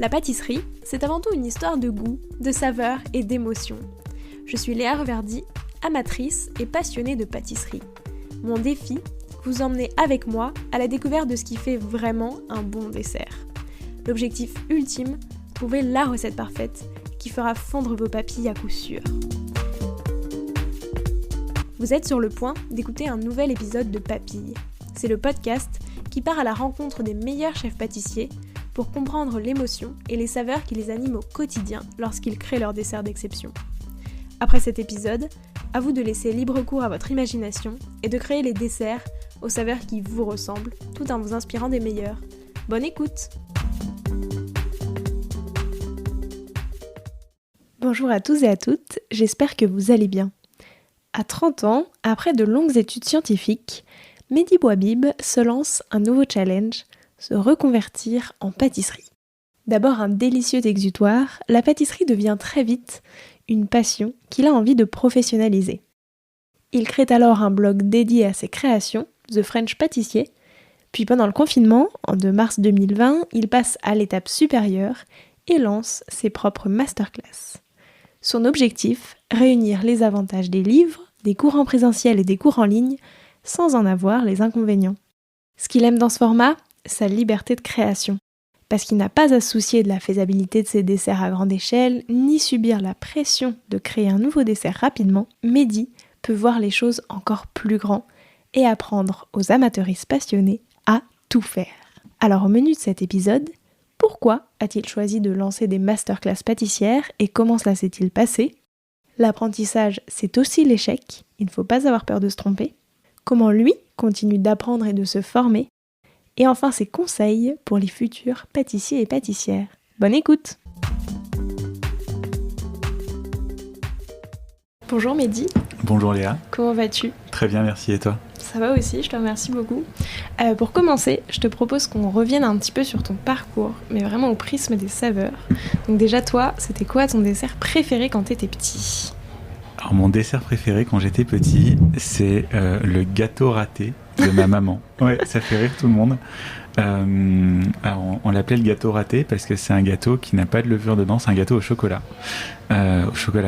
La pâtisserie, c'est avant tout une histoire de goût, de saveur et d'émotion. Je suis Léa Reverdy, amatrice et passionnée de pâtisserie. Mon défi, vous emmener avec moi à la découverte de ce qui fait vraiment un bon dessert. L'objectif ultime, trouver la recette parfaite qui fera fondre vos papilles à coup sûr. Vous êtes sur le point d'écouter un nouvel épisode de Papilles. C'est le podcast qui part à la rencontre des meilleurs chefs pâtissiers pour comprendre l'émotion et les saveurs qui les animent au quotidien lorsqu'ils créent leur dessert d'exception. Après cet épisode, à vous de laisser libre cours à votre imagination et de créer les desserts aux saveurs qui vous ressemblent, tout en vous inspirant des meilleurs. Bonne écoute! Bonjour à tous et à toutes, j'espère que vous allez bien. À 30 ans, après de longues études scientifiques, Mehdi Bouhabib se lance un nouveau challenge, se reconvertir en pâtisserie. D'abord un délicieux exutoire, la pâtisserie devient très vite une passion qu'il a envie de professionnaliser. Il crée alors un blog dédié à ses créations, The French Pâtissier, puis pendant le confinement, de mars 2020, il passe à l'étape supérieure et lance ses propres masterclass. Son objectif, réunir les avantages des livres, des cours en présentiel et des cours en ligne, sans en avoir les inconvénients. Ce qu'il aime dans ce format, sa liberté de création. Parce qu'il n'a pas à se soucier de la faisabilité de ses desserts à grande échelle, ni subir la pression de créer un nouveau dessert rapidement, Mehdi peut voir les choses encore plus grand et apprendre aux amateuristes passionnés à tout faire. Alors au menu de cet épisode, pourquoi a-t-il choisi de lancer des masterclass pâtissières et comment cela s'est-il passé ? L'apprentissage, c'est aussi l'échec, il ne faut pas avoir peur de se tromper. Comment lui continue d'apprendre et de se former ? Et enfin ses conseils pour les futurs pâtissiers et pâtissières. Bonne écoute! Bonjour Mehdi. Bonjour Léa. Comment vas-tu ? Très bien, merci, et toi ? Ça va aussi, je te remercie beaucoup. Pour commencer, je te propose qu'on revienne un petit peu sur ton parcours, mais vraiment au prisme des saveurs. Donc déjà toi, c'était quoi ton dessert préféré quand t'étais petit ? Alors mon dessert préféré quand j'étais petit, c'est le gâteau raté de ma maman. Ouais, ça fait rire tout le monde. Alors on l'appelait le gâteau raté parce que c'est un gâteau qui n'a pas de levure dedans, c'est un gâteau au chocolat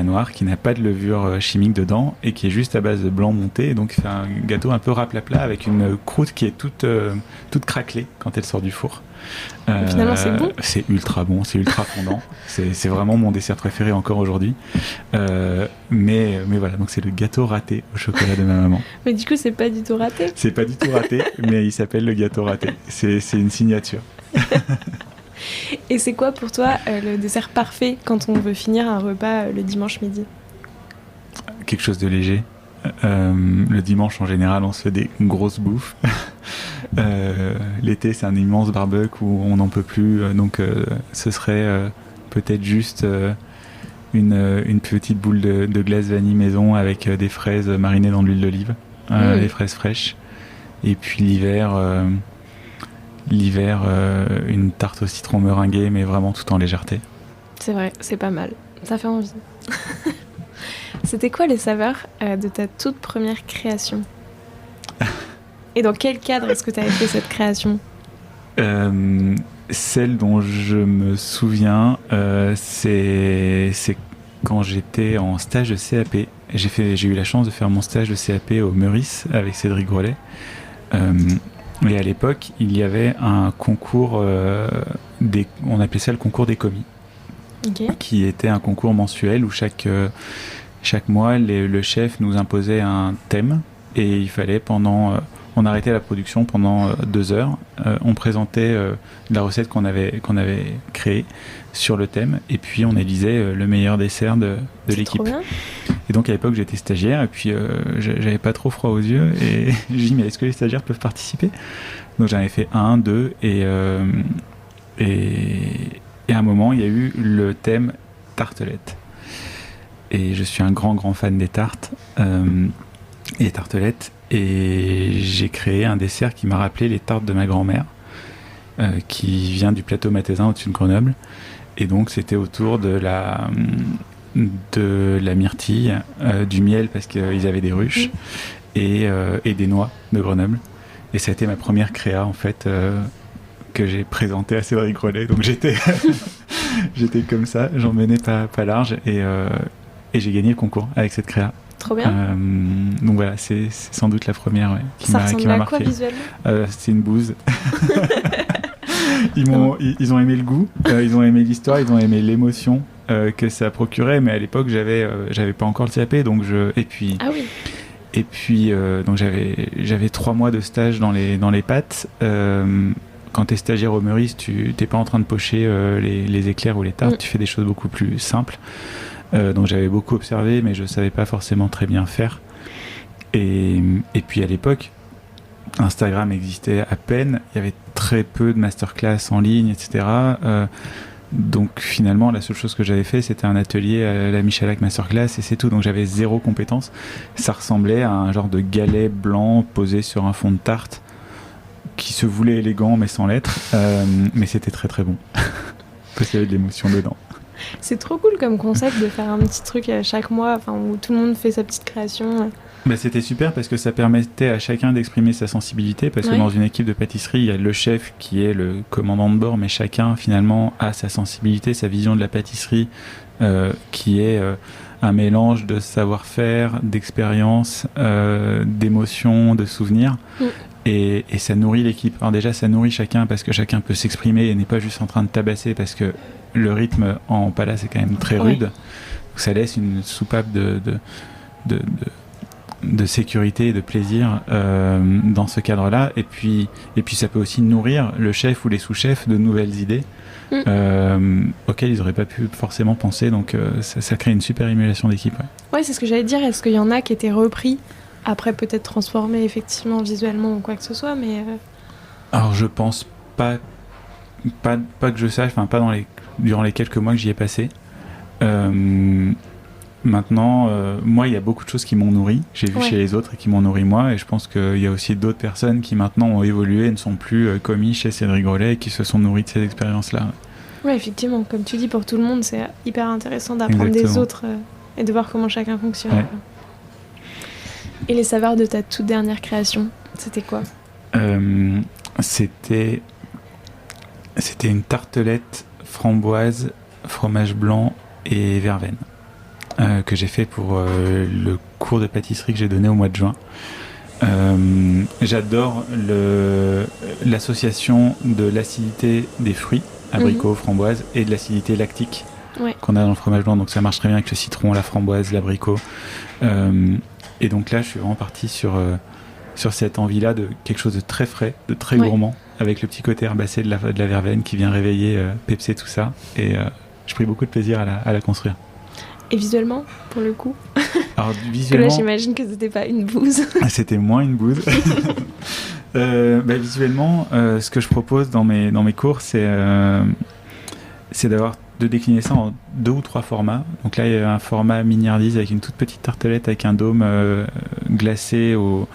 noir qui n'a pas de levure chimique dedans et qui est juste à base de blanc monté, et donc c'est un gâteau un peu raplapla avec une croûte qui est toute craquelée quand elle sort du four. Finalement c'est bon. C'est ultra bon, c'est ultra fondant. c'est vraiment mon dessert préféré encore aujourd'hui. Mais voilà, donc c'est le gâteau raté au chocolat de ma maman. Mais du coup c'est pas du tout raté. C'est pas du tout raté, mais il s'appelle le gâteau raté. C'est une signature. Et c'est quoi pour toi le dessert parfait quand on veut finir un repas le dimanche midi ? Quelque chose de léger. Le dimanche en général on se fait des grosses bouffes. L'été c'est un immense barbecue où on n'en peut plus, donc ce serait peut-être juste une petite boule de glace vanille maison avec des fraises marinées dans de l'huile d'olive, des fraises fraîches, et puis l'hiver une tarte au citron meringuée, mais vraiment tout en légèreté. C'est vrai, c'est pas mal, ça fait envie. C'était quoi les saveurs de ta toute première création ? Et dans quel cadre est-ce que tu avais fait cette création ? Celle dont je me souviens, c'est quand j'étais en stage de CAP. J'ai eu la chance de faire mon stage de CAP au Meurice avec Cédric Grolet. Et à l'époque, il y avait un concours, on appelait ça le concours des commis, okay, qui était un concours mensuel où chaque mois, le chef nous imposait un thème et il fallait on arrêtait la production pendant 2 heures, on présentait la recette qu'on avait créée sur le thème et puis on élisait le meilleur dessert de l'équipe. Trop bien. Et donc à l'époque j'étais stagiaire et puis j'avais pas trop froid aux yeux et j'ai dit mais est-ce que les stagiaires peuvent participer ? Donc j'en ai fait 1, 2 et à un moment il y a eu le thème tartelette. Et je suis un grand fan des tartes et des tartelettes, et j'ai créé un dessert qui m'a rappelé les tartes de ma grand-mère qui vient du plateau Mathésin au-dessus de Grenoble, et donc c'était autour de la myrtille, du miel parce qu'ils avaient des ruches, et des noix de Grenoble, et ça a été ma première créa en fait que j'ai présentée à Cédric Grolet, donc j'étais J'étais comme ça, j'en menais pas large et j'ai gagné le concours avec cette créa. Trop bien. Donc voilà, c'est sans doute la première qui Ça m'a ressemble à marqué. quoi visuellement? C'est une bouse. Ils ont aimé le goût, ils ont aimé l'histoire, ils ont aimé l'émotion que ça procurait, mais à l'époque j'avais pas encore le CAP, donc Ah oui. et puis donc j'avais 3 mois de stage dans les pâtes. Quand t'es stagiaire au Meurice, tu t'es pas en train de pocher les éclairs ou les tartes, tu fais des choses beaucoup plus simples. Donc j'avais beaucoup observé, mais je savais pas forcément très bien faire. Et puis à l'époque, Instagram existait à peine, il y avait très peu de masterclass en ligne, etc. Donc finalement, la seule chose que j'avais fait, c'était un atelier à la Michalak Masterclass et c'est tout. Donc j'avais 0 compétence. Ça ressemblait à un genre de galet blanc posé sur un fond de tarte qui se voulait élégant mais sans l'être. Mais c'était très très bon. Parce qu'il y avait de l'émotion dedans. C'est trop cool comme concept de faire un petit truc chaque mois, où tout le monde fait sa petite création. C'était super parce que ça permettait à chacun d'exprimer sa sensibilité parce que dans une équipe de pâtisserie, il y a le chef qui est le commandant de bord, mais chacun finalement a sa sensibilité, sa vision de la pâtisserie qui est un mélange de savoir-faire, d'expérience, d'émotions, de souvenirs. Et ça nourrit l'équipe. Alors déjà, ça nourrit chacun parce que chacun peut s'exprimer et n'est pas juste en train de tabasser parce que le rythme en palace est quand même très rude. Donc ça laisse une soupape de sécurité et de plaisir dans ce cadre-là. Et puis ça peut aussi nourrir le chef ou les sous-chefs de nouvelles idées auxquelles ils n'auraient pas pu forcément penser. Donc ça crée une super émulation d'équipe. Ouais, c'est ce que j'allais dire. Est-ce qu'il y en a qui étaient repris après, peut-être transformés effectivement visuellement ou quoi que ce soit, mais... Alors je pense pas que je sache, pas durant les quelques mois que j'y ai passé. Maintenant, moi, il y a beaucoup de choses qui m'ont nourri. J'ai vu chez les autres et qui m'ont nourri moi. Et je pense qu'il y a aussi d'autres personnes qui maintenant ont évolué et ne sont plus commis chez Cédric Grolet et qui se sont nourris de ces expériences-là. Oui, effectivement. Comme tu dis, pour tout le monde, c'est hyper intéressant d'apprendre des autres et de voir comment chacun fonctionne. Ouais. Et les saveurs de ta toute dernière création, c'était quoi ? C'était une tartelette framboise, fromage blanc et verveine. Que j'ai fait pour le cours de pâtisserie que j'ai donné au mois de juin. J'adore l'association de l'acidité des fruits, abricots, framboises, et de l'acidité lactique qu'on a dans le fromage blanc. Donc ça marche très bien avec le citron, la framboise, l'abricot. Et donc là, je suis vraiment parti sur cette envie-là de quelque chose de très frais, de très gourmand, avec le petit côté herbacé de la verveine qui vient réveiller, pepser tout ça. Et j'ai pris beaucoup de plaisir à la construire. Et visuellement, pour le coup? Alors, visuellement... Parce que là, j'imagine que c'était pas une bouse. C'était moins une bouse. Visuellement, ce que je propose dans mes cours, c'est de décliner ça en 2 ou 3 formats. Donc là, il y a un format miniardise avec une toute petite tartelette avec un dôme glacé au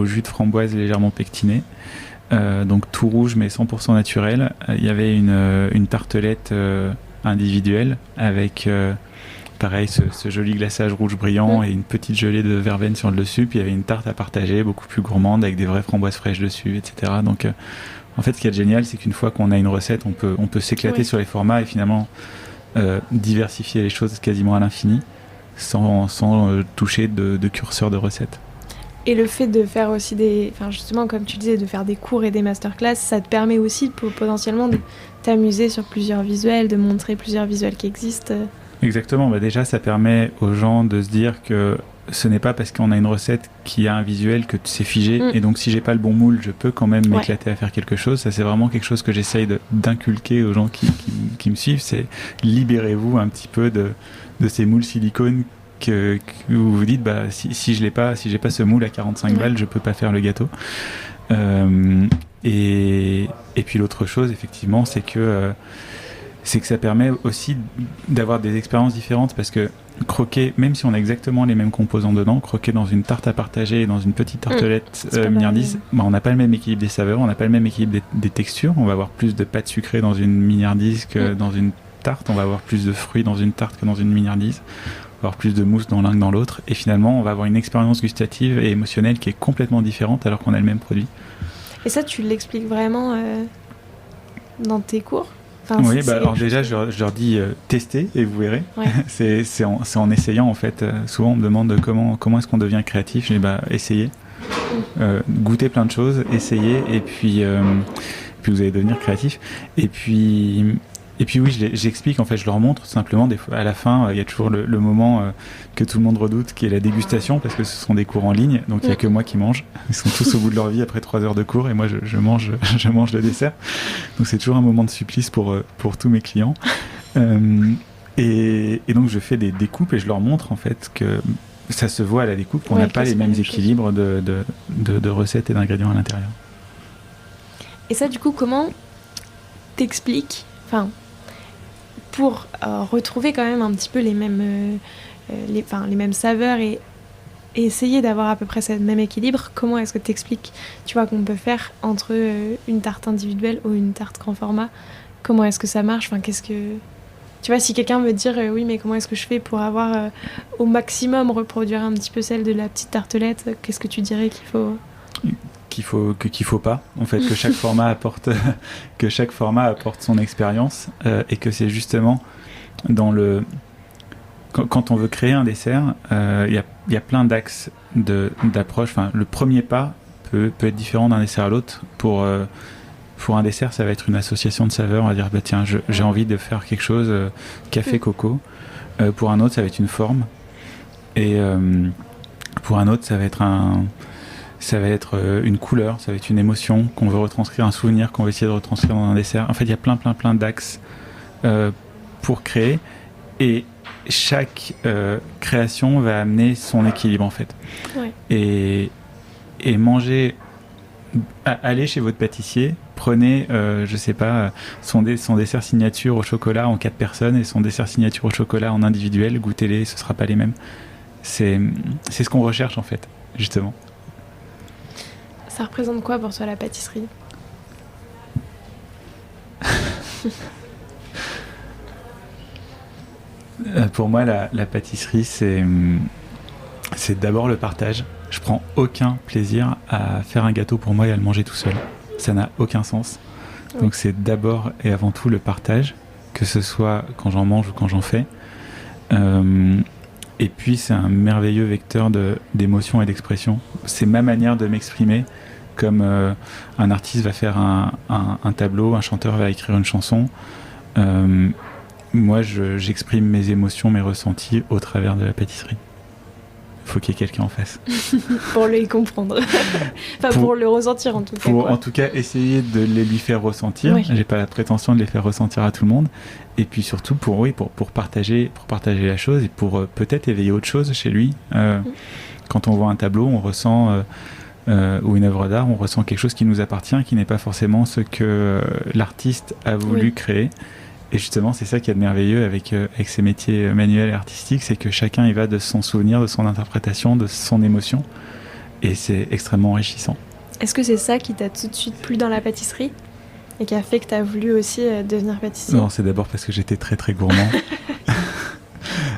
jus de framboise légèrement pectiné. Donc tout rouge mais 100% naturel. Il y avait une tartelette individuelle avec... pareil, ce joli glaçage rouge brillant et une petite gelée de verveine sur le dessus. Puis il y avait une tarte à partager, beaucoup plus gourmande, avec des vraies framboises fraîches dessus, etc. Donc, en fait, ce qui est génial, c'est qu'une fois qu'on a une recette, on peut s'éclater sur les formats et finalement diversifier les choses quasiment à l'infini sans toucher de curseur de recettes. Et le fait de faire aussi justement, comme tu disais, de faire des cours et des masterclass, ça te permet aussi potentiellement de t'amuser sur plusieurs visuels, de montrer plusieurs visuels qui existent. Exactement, déjà ça permet aux gens de se dire que ce n'est pas parce qu'on a une recette qui a un visuel que c'est figé et donc si j'ai pas le bon moule je peux quand même m'éclater à faire quelque chose. Ça c'est vraiment quelque chose que j'essaye d'inculquer aux gens qui me suivent, c'est libérez-vous un petit peu de ces moules silicone que vous vous dites si j'ai pas ce moule à 45 balles je peux pas faire le gâteau. Et puis l'autre chose effectivement c'est que ça permet aussi d'avoir des expériences différentes parce que croquer, même si on a exactement les mêmes composants dedans, croquer dans une tarte à partager et dans une petite tartelette miniardise, on n'a pas le même équilibre des saveurs, on n'a pas le même équilibre des textures. On va avoir plus de pâte sucrée dans une miniardise que dans une tarte, on va avoir plus de fruits dans une tarte que dans une miniardise, on va avoir plus de mousse dans l'un que dans l'autre et finalement on va avoir une expérience gustative et émotionnelle qui est complètement différente alors qu'on a le même produit. Et ça tu l'expliques vraiment dans tes cours ? Enfin, Oui, alors déjà, je leur dis tester et vous verrez. Ouais. c'est en essayant, en fait. Souvent, on me demande comment est-ce qu'on devient créatif. Je dis, essayez. Goûtez plein de choses, essayez, et puis vous allez devenir créatif. Et puis oui, j'explique, en fait, je leur montre simplement. Des fois, à la fin, il y a toujours le moment que tout le monde redoute, qui est la dégustation, parce que ce sont des cours en ligne, donc il n'y a que moi qui mange. Ils sont tous au bout de leur vie après 3 heures de cours, et moi je mange le dessert. Donc c'est toujours un moment de supplice pour tous mes clients. Et donc je fais des découpes et je leur montre, en fait, que ça se voit à la découpe qu'on n'a pas les mêmes équilibres de recettes et d'ingrédients à l'intérieur. Et ça, du coup, comment t'expliques, pour retrouver quand même un petit peu les mêmes, les mêmes saveurs et essayer d'avoir à peu près ce même équilibre, comment est-ce que t'expliques, tu vois, qu'on peut faire entre une tarte individuelle ou une tarte grand format? Comment est-ce que ça marche? Qu'est-ce que... Tu vois, si quelqu'un veut dire oui, mais comment est-ce que je fais pour avoir au maximum reproduire un petit peu celle de la petite tartelette, qu'est-ce que tu dirais qu'il faut pas, en fait, que chaque format apporte son expérience, et que c'est justement quand on veut créer un dessert, il y a plein d'axes d'approche. Le premier pas peut être différent d'un dessert à l'autre. Pour un dessert, ça va être une association de saveurs. On va dire, tiens, j'ai envie de faire quelque chose café coco. Pour un autre, ça va être une forme. Et pour un autre, ça va être une couleur, ça va être une émotion qu'on veut retranscrire, un souvenir qu'on veut essayer de retranscrire dans un dessert. En fait, il y a plein d'axes pour créer. Et chaque création va amener son équilibre, en fait. Ouais. Et manger... Allez chez votre pâtissier, prenez, je sais pas, son dessert signature au chocolat en 4 personnes et son dessert signature au chocolat en individuel, goûtez-les, ce sera pas les mêmes. C'est ce qu'on recherche, en fait, justement. Ça représente quoi pour toi, la pâtisserie? Pour moi, la pâtisserie, c'est d'abord le partage. Je prends aucun plaisir à faire un gâteau pour moi et à le manger tout seul. Ça n'a aucun sens. Donc c'est d'abord et avant tout le partage, que ce soit quand j'en mange ou quand j'en fais. Et puis c'est un merveilleux vecteur d'émotion et d'expression. C'est ma manière de m'exprimer, comme un artiste va faire un tableau, un chanteur va écrire une chanson. Moi, j'exprime mes émotions, mes ressentis au travers de la pâtisserie. Faut qu'il y ait quelqu'un en face. Pour le comprendre. Pour le ressentir, en tout cas. En tout cas, essayer de les lui faire ressentir. Oui. J'ai pas la prétention de les faire ressentir à tout le monde. Et puis surtout pour partager la chose et pour peut-être éveiller autre chose chez lui. Quand on voit un tableau, on ressent... ou une œuvre d'art, on ressent quelque chose qui nous appartient, qui n'est pas forcément ce que l'artiste a voulu créer. Et justement, c'est ça qui est de merveilleux avec ces métiers manuels et artistiques, c'est que chacun y va de son souvenir, de son interprétation, de son émotion. Et c'est extrêmement enrichissant. Est-ce que c'est ça qui t'a tout de suite plu dans la pâtisserie et qui a fait que tu as voulu aussi devenir pâtissier? Non, c'est d'abord parce que j'étais très très gourmand.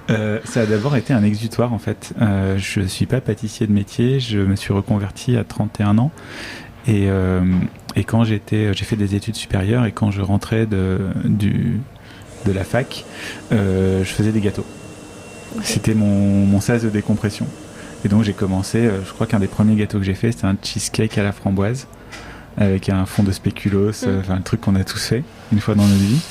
Ça a d'abord été un exutoire, en fait. Je ne suis pas pâtissier de métier, je me suis reconverti à 31 ans. Et quand j'ai fait des études supérieures et quand je rentrais de la fac, je faisais des gâteaux. Okay. C'était mon sas de décompression. Et donc j'ai commencé, je crois qu'un des premiers gâteaux que j'ai fait, c'était un cheesecake à la framboise avec un fond de spéculoos, le truc qu'on a tous fait une fois dans notre vie.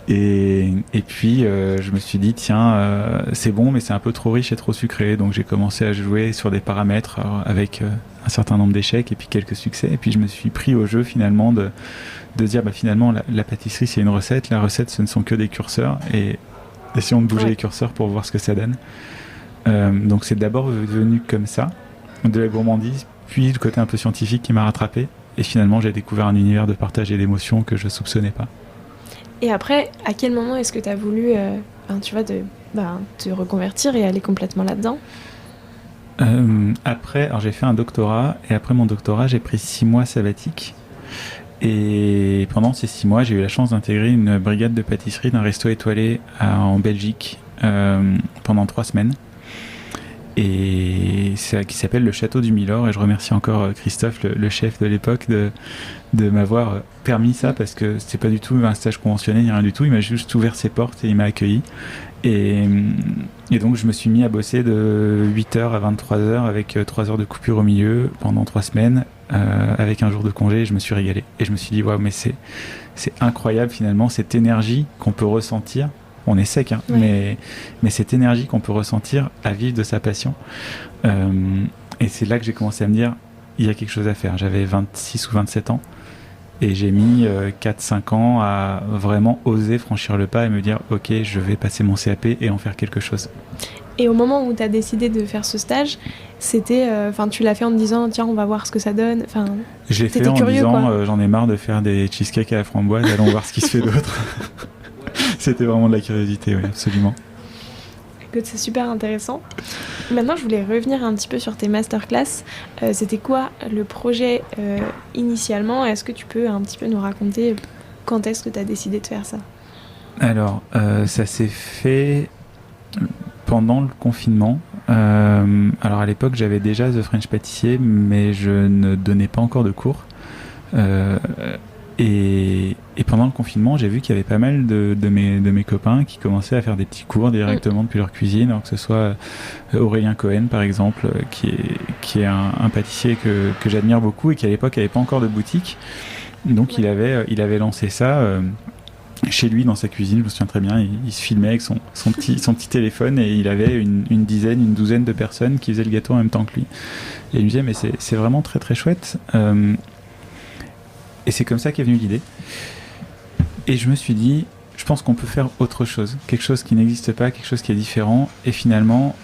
Et puis je me suis dit tiens, c'est bon mais c'est un peu trop riche et trop sucré, donc j'ai commencé à jouer sur des paramètres avec un certain nombre d'échecs et puis quelques succès, et puis je me suis pris au jeu finalement de dire finalement la pâtisserie c'est une recette, la recette ce ne sont que des curseurs, et essayons de bouger les curseurs pour voir ce que ça donne. Donc c'est d'abord venu comme ça, de la gourmandise, puis le côté un peu scientifique qui m'a rattrapé, et finalement j'ai découvert un univers de partage et d'émotion que je soupçonnais pas. Et après, à quel moment est-ce que tu as voulu te reconvertir et aller complètement là-dedans? Après, alors j'ai fait un doctorat, et après mon doctorat j'ai pris 6 mois sabbatiques, et pendant ces 6 mois j'ai eu la chance d'intégrer une brigade de pâtisserie d'un resto étoilé en Belgique pendant 3 semaines. et qui s'appelle le Château du Milord. Et je remercie encore Christophe, le chef de l'époque, de m'avoir permis ça, parce que c'était pas du tout un stage conventionné ni rien du tout. Il m'a juste ouvert ses portes et il m'a accueilli. Et donc je me suis mis à bosser de 8h à 23h avec 3 heures de coupure au milieu pendant 3 semaines, avec un jour de congé, et je me suis régalé. Et je me suis dit, waouh, mais c'est incroyable finalement, cette énergie qu'on peut ressentir. On est sec, hein, mais cette énergie qu'on peut ressentir à vivre de sa passion. Et c'est là que j'ai commencé à me dire, il y a quelque chose à faire. J'avais 26 ou 27 ans. Et j'ai mis 4-5 ans à vraiment oser franchir le pas et me dire, ok, je vais passer mon CAP et en faire quelque chose. Et au moment où tu as décidé de faire ce stage, c'était, tu l'as fait en te disant, tiens, on va voir ce que ça donne. Je l'ai fait en curieux, disant, j'en ai marre de faire des cheesecakes à la framboise, allons voir ce qui se fait d'autre. C'était vraiment de la curiosité, oui, absolument. Écoute, c'est super intéressant. Maintenant, je voulais revenir un petit peu sur tes masterclass. C'était quoi le projet initialement ? Est-ce que tu peux un petit peu nous raconter quand est-ce que tu as décidé de faire ça ? Alors, ça s'est fait pendant le confinement. Alors à l'époque, j'avais déjà The French Pâtissier, mais je ne donnais pas encore de cours. Et pendant le confinement, j'ai vu qu'il y avait pas mal de mes copains qui commençaient à faire des petits cours directement depuis leur cuisine, alors que ce soit Aurélien Cohen par exemple, qui est un pâtissier que j'admire beaucoup et qui à l'époque n'avait pas encore de boutique. Donc il avait lancé ça chez lui dans sa cuisine, je me souviens très bien. Il se filmait avec son petit téléphone et il avait une douzaine de personnes qui faisaient le gâteau en même temps que lui. Et il me disait, mais c'est vraiment très très chouette. Et c'est comme ça qu'est venue l'idée. Et je me suis dit, je pense qu'on peut faire autre chose, quelque chose qui n'existe pas, quelque chose qui est différent. Et finalement,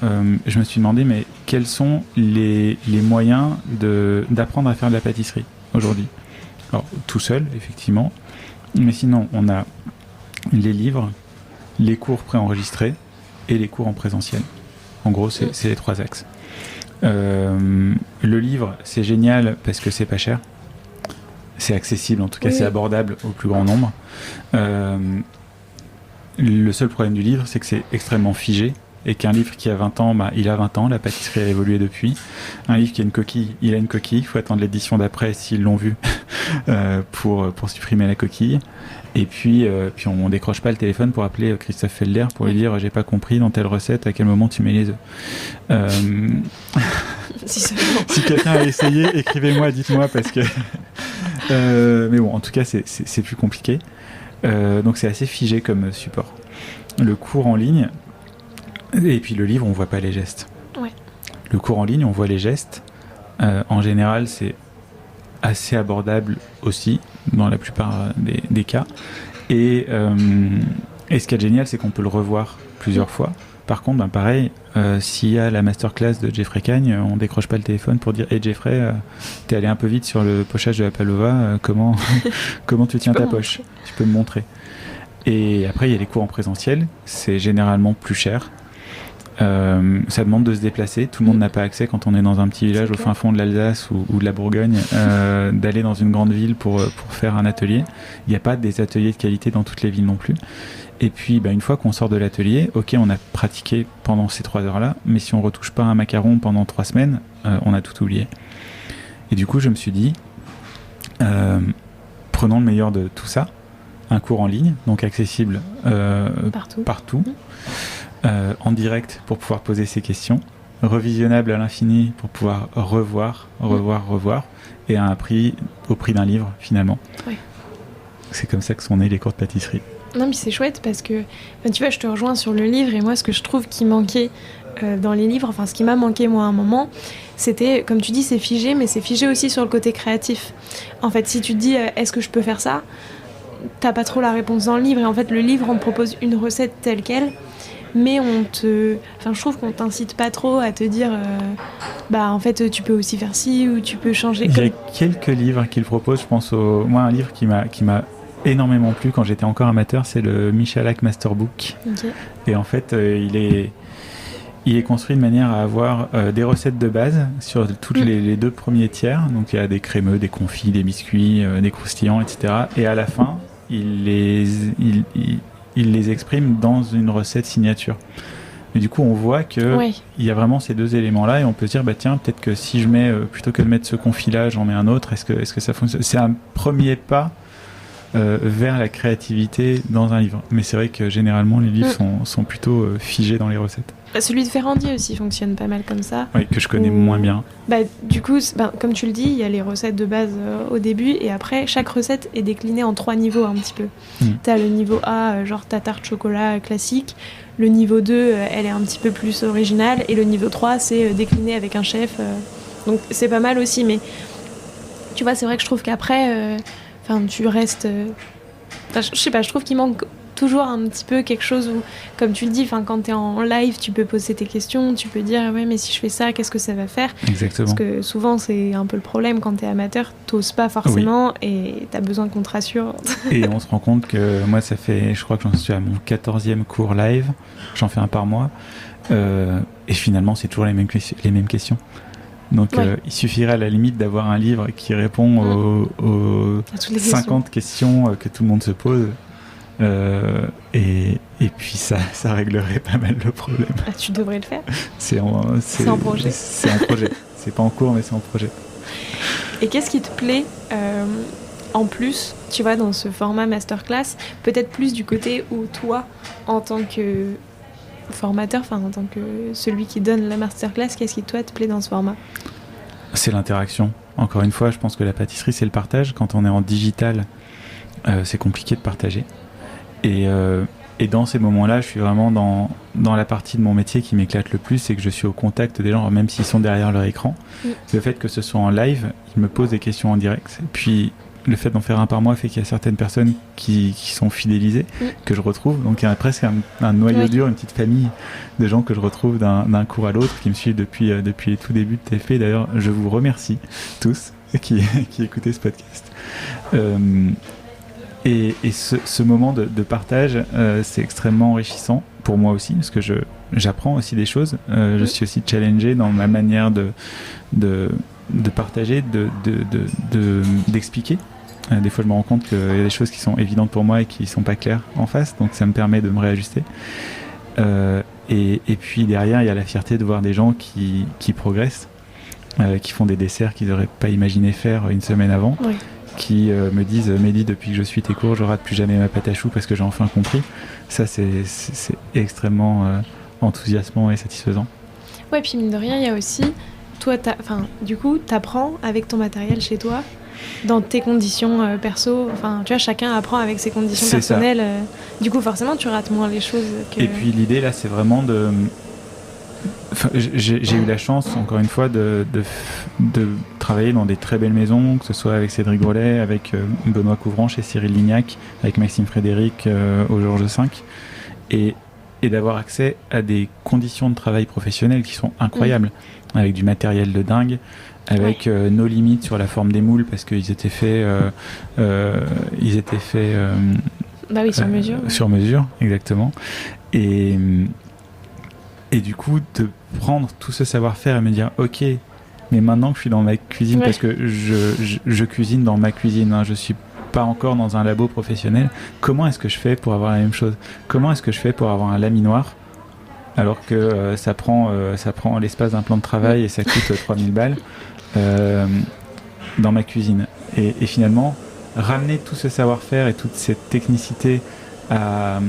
je me suis demandé, mais quels sont les moyens d'apprendre à faire de la pâtisserie aujourd'hui ? Alors, tout seul, effectivement. Mais sinon, on a les livres, les cours préenregistrés et les cours en présentiel. En gros, c'est les 3 axes. Le livre, c'est génial parce que c'est pas cher. C'est accessible, en tout cas, c'est abordable au plus grand nombre. Le seul problème du livre, c'est que c'est extrêmement figé et qu'un livre qui a 20 ans, il a 20 ans, la pâtisserie a évolué depuis. Un livre qui a une coquille, il a une coquille, il faut attendre l'édition d'après s'ils l'ont vu pour supprimer la coquille. Et puis on décroche pas le téléphone pour appeler Christophe Felder pour lui dire j'ai pas compris dans telle recette à quel moment tu mets les œufs. Si quelqu'un a essayé, écrivez-moi, dites-moi parce que mais bon, en tout cas c'est plus compliqué. Donc c'est assez figé comme support. Le cours en ligne et puis le livre, on voit pas les gestes. Ouais. Le cours en ligne, on voit les gestes. En général, c'est assez abordable aussi dans la plupart des cas. Et ce qui est génial, c'est qu'on peut le revoir plusieurs fois. Par contre, pareil, s'il y a la masterclass de Jeffrey Cagne, on décroche pas le téléphone pour dire « Hey Jeffrey, t'es allé un peu vite sur le pochage de la pavlova, comment tu tiens ta poche ? Tu peux me montrer ?» Et après, il y a les cours en présentiel, c'est généralement plus cher. Ça demande de se déplacer, tout le monde n'a pas accès quand on est dans un petit village au fin fond de l'Alsace ou de la Bourgogne, d'aller dans une grande ville pour faire un atelier. Il n'y a pas des ateliers de qualité dans toutes les villes non plus. Et puis une fois qu'on sort de l'atelier, ok, on a pratiqué pendant ces 3 heures-là, mais si on retouche pas un macaron pendant 3 semaines, on a tout oublié. Et du coup, je me suis dit, prenons le meilleur de tout ça, un cours en ligne, donc accessible partout. En direct pour pouvoir poser ses questions, revisionnable à l'infini pour pouvoir revoir, et à au prix d'un livre finalement. Ouais. C'est comme ça que sont nés les cours de pâtisserie. Non mais c'est chouette parce que tu vois, je te rejoins sur le livre et moi ce que je trouve qui manquait dans les livres, ce qui m'a manqué moi à un moment, c'était, comme tu dis, c'est figé, mais c'est figé aussi sur le côté créatif. En fait, si tu te dis est-ce que je peux faire ça, t'as pas trop la réponse dans le livre, et en fait le livre on te propose une recette telle quelle, mais je trouve qu'on t'incite pas trop à te dire en fait tu peux aussi faire ci ou tu peux changer. Il y a quelques livres qu'il propose, je pense moi un livre qui m'a énormément plu quand j'étais encore amateur, c'est le Michalak Masterbook. Okay. Et en fait il est construit de manière à avoir des recettes de base sur toutes les 2 premiers tiers, donc il y a des crémeux, des confits, des biscuits, des croustillants, etc. Et à la fin il les exprime dans une recette signature. Mais du coup, on voit qu'il y a vraiment ces deux éléments-là et on peut se dire, bah tiens, peut-être que si je mets, plutôt que de mettre ce confit-là, j'en mets un autre, est-ce que ça fonctionne? C'est un premier pas vers la créativité dans un livre. Mais c'est vrai que généralement, les livres sont plutôt figés dans les recettes. Celui de Ferrandi aussi fonctionne pas mal comme ça. Oui, que je connais moins bien. Du coup, comme tu le dis, il y a les recettes de base au début, et après, chaque recette est déclinée en 3 niveaux un petit peu. T'as le niveau A, genre ta tarte chocolat classique. Le niveau 2, elle est un petit peu plus originale. Et le niveau 3, c'est décliné avec un chef. Donc c'est pas mal aussi, mais tu vois, c'est vrai que je trouve qu'après, tu restes... je sais pas, je trouve qu'il manque toujours un petit peu quelque chose où, comme tu le dis, quand t'es en live, tu peux poser tes questions, tu peux dire ouais, mais si je fais ça, qu'est-ce que ça va faire? Exactement. Parce que souvent c'est un peu le problème quand t'es amateur, t'oses pas forcément et t'as besoin qu'on te rassure. Et on se rend compte que moi, ça fait, je crois que j'en suis à mon 14e cours live, j'en fais un par mois, et finalement c'est toujours les mêmes questions. Donc il suffirait à la limite d'avoir un livre qui répond aux 50 questions que tout le monde se pose. Et puis ça réglerait pas mal le problème. Ah, tu devrais le faire. C'est en projet. C'est en projet. C'est pas en cours, mais c'est en projet. Et qu'est-ce qui te plaît en plus, tu vois, dans ce format masterclass, peut-être plus du côté où toi, en tant que formateur, en tant que celui qui donne la masterclass, qu'est-ce qui toi te plaît dans ce format? C'est l'interaction. Encore une fois, je pense que la pâtisserie, c'est le partage. Quand on est en digital, c'est compliqué de partager. Et dans ces moments-là, je suis vraiment dans la partie de mon métier qui m'éclate le plus, c'est que je suis au contact des gens, même s'ils sont derrière leur écran. Le fait que ce soit en live, ils me posent des questions en direct. Et puis, le fait d'en faire un par mois fait qu'il y a certaines personnes qui sont fidélisées, que je retrouve. Donc, il y a presque un noyau dur, une petite famille de gens que je retrouve d'un cours à l'autre, qui me suivent depuis les tout débuts de TFP. D'ailleurs, je vous remercie tous qui écoutez ce podcast. Et ce moment de partage, c'est extrêmement enrichissant pour moi aussi, parce que j'apprends aussi des choses. Je suis aussi challengé dans ma manière de partager, d'expliquer. Des fois, je me rends compte qu'il y a des choses qui sont évidentes pour moi et qui ne sont pas claires en face, donc ça me permet de me réajuster. Et puis derrière, il y a la fierté de voir des gens qui progressent, qui font des desserts qu'ils n'auraient pas imaginé faire une semaine avant. Oui. Qui me disent Mehdi, depuis que je suis tes cours, je rate plus jamais ma pâte à choux parce que j'ai enfin compris. Ça, c'est extrêmement enthousiasmant et satisfaisant. Ouais, puis mine de rien, il y a aussi, toi, du coup, t'apprends avec ton matériel chez toi, dans tes conditions perso. Tu vois, chacun apprend avec ses conditions personnelles. Du coup, forcément, tu rates moins les choses. Et puis l'idée là, c'est vraiment de. J'ai eu la chance, encore une fois, de travailler dans des très belles maisons, que ce soit avec Cédric Grolet, avec Benoît Couvrant chez Cyril Lignac, avec Maxime Frédéric au Georges V, et d'avoir accès à des conditions de travail professionnelles qui sont incroyables, avec du matériel de dingue, avec nos limites sur la forme des moules, parce qu'ils étaient faits... sur mesure. Sur mesure, exactement. Et du coup, de prendre tout ce savoir-faire et me dire, ok, mais maintenant que je suis dans ma cuisine, parce que je cuisine dans ma cuisine, je suis pas encore dans un labo professionnel, comment est-ce que je fais pour avoir la même chose? Comment est-ce que je fais pour avoir un laminoir alors que ça prend l'espace d'un plan de travail et ça coûte 3000 balles dans ma cuisine? Et finalement, ramener tout ce savoir-faire et toute cette technicité à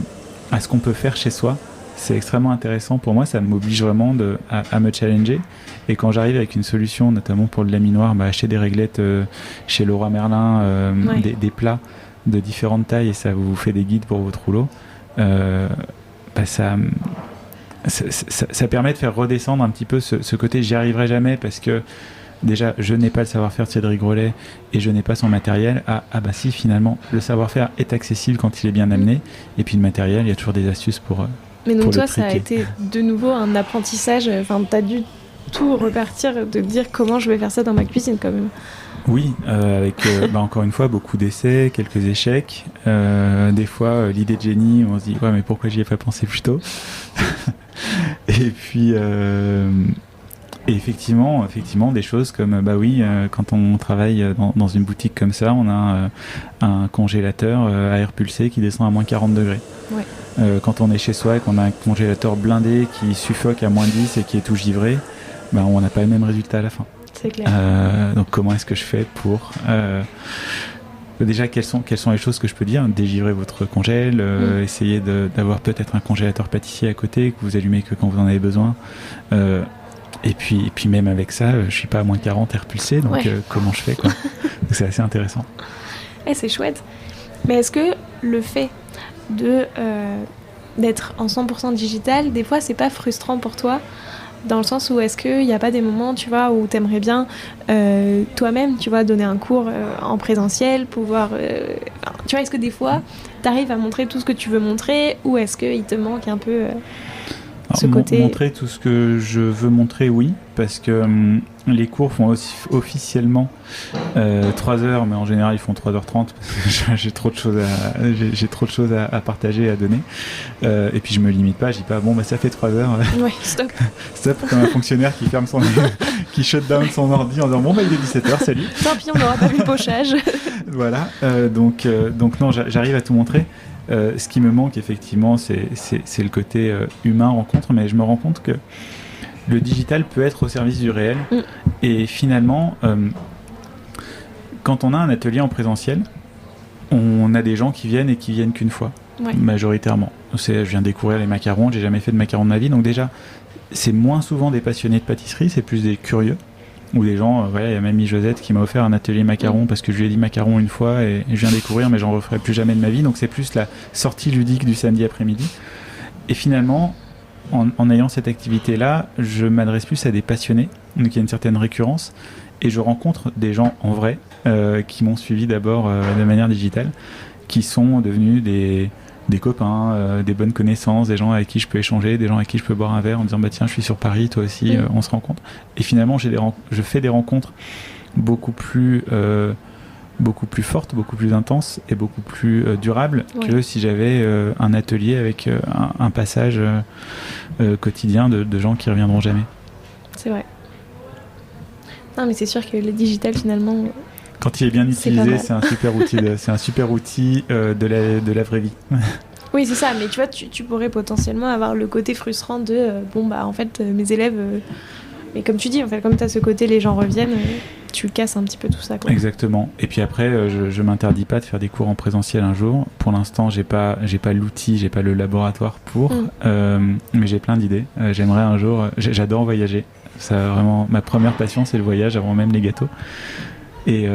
ce qu'on peut faire chez soi, c'est extrêmement intéressant pour moi. Ça m'oblige vraiment à me challenger. Et quand j'arrive avec une solution, notamment pour le laminoir, acheter des réglettes chez Leroy Merlin, des plats de différentes tailles, et ça vous fait des guides pour votre rouleau, ça permet de faire redescendre un petit peu ce côté j'y arriverai jamais parce que déjà je n'ai pas le savoir-faire de Cédric Grolet et je n'ai pas son matériel. Si, finalement le savoir-faire est accessible quand il est bien amené, et puis le matériel, il y a toujours des astuces pour mais donc toi, ça a été de nouveau un apprentissage. T'as dû tout repartir, de dire comment je vais faire ça dans ma cuisine quand même. Oui, avec encore une fois beaucoup d'essais, quelques échecs. Des fois, l'idée de génie, on se dit ouais, mais pourquoi j'y ai pas pensé plus tôt? Et puis, et effectivement, des choses comme quand on travaille dans une boutique comme ça, on a un congélateur à air pulsé qui descend à moins 40 degrés. Ouais. Quand on est chez soi et qu'on a un congélateur blindé qui suffoque à -10 et qui est tout givré, on n'a pas le même résultat à la fin. C'est clair. Donc comment est-ce que je fais pour... déjà, quelles sont les choses que je peux dire? Dégivrer votre congèle, essayer d'avoir peut-être un congélateur pâtissier à côté que vous allumez que quand vous en avez besoin. Et puis même avec ça, je suis pas à -40 air pulsé, donc comment je fais quoi? Donc, c'est assez intéressant. C'est chouette. Mais est-ce que le fait d'être en 100% digital, des fois c'est pas frustrant pour toi? Dans le sens où est-ce qu'il n'y a pas des moments, tu vois, où tu aimerais bien toi-même, tu vois, donner un cours en présentiel, pouvoir... tu vois, est-ce que des fois, tu arrives à montrer tout ce que tu veux montrer, ou est-ce qu'il te manque un peu ce côté... Montrer tout ce que je veux montrer, oui, parce que les cours font aussi officiellement 3 heures, mais en général ils font 3h30 parce que j'ai trop de choses à partager et à donner. Et puis je me limite pas, je dis pas ça fait 3 heures. Ouais, stop. Stop, comme un fonctionnaire qui ferme qui shut down son ordi en disant il est 17h, salut. Tant pis, on n'aura pas vu le pochage. Voilà, donc non, j'arrive à tout montrer. Ce qui me manque effectivement, c'est le côté humain rencontre, mais je me rends compte que le digital peut être au service du réel. Et finalement, quand on a un atelier en présentiel, on a des gens qui viennent qu'une fois, majoritairement. Je viens découvrir les macarons, j'ai jamais fait de macarons de ma vie, donc déjà, c'est moins souvent des passionnés de pâtisserie, c'est plus des curieux. Ou des gens, il y a mamie Josette qui m'a offert un atelier macaron parce que je lui ai dit macaron une fois et je viens découvrir, mais j'en referai plus jamais de ma vie. Donc c'est plus la sortie ludique du samedi après-midi. Et finalement, en ayant cette activité-là, je m'adresse plus à des passionnés, donc il y a une certaine récurrence, et je rencontre des gens en vrai qui m'ont suivi d'abord de manière digitale, qui sont devenus des copains, des bonnes connaissances, des gens avec qui je peux échanger, des gens avec qui je peux boire un verre en disant tiens, je suis sur Paris, toi aussi, on se rencontre. Et finalement, je fais des rencontres beaucoup plus fortes, beaucoup plus intenses et beaucoup plus durables que si j'avais un atelier avec un passage quotidien de gens qui reviendront jamais. C'est vrai. Non, mais c'est sûr que le digital, finalement... Quand il est bien utilisé, c'est un super outil de la vraie vie. Oui, c'est ça, mais tu vois, tu pourrais potentiellement avoir le côté frustrant de en fait, mes élèves. Mais comme tu dis, en fait, comme tu as ce côté, les gens reviennent, tu casses un petit peu tout ça, quoi. Exactement. Et puis après, je m'interdis pas de faire des cours en présentiel un jour. Pour l'instant, j'ai pas l'outil, j'ai pas le laboratoire pour, mais j'ai plein d'idées. J'aimerais un jour. J'adore voyager. Ça, vraiment, ma première passion, c'est le voyage avant même les gâteaux. Et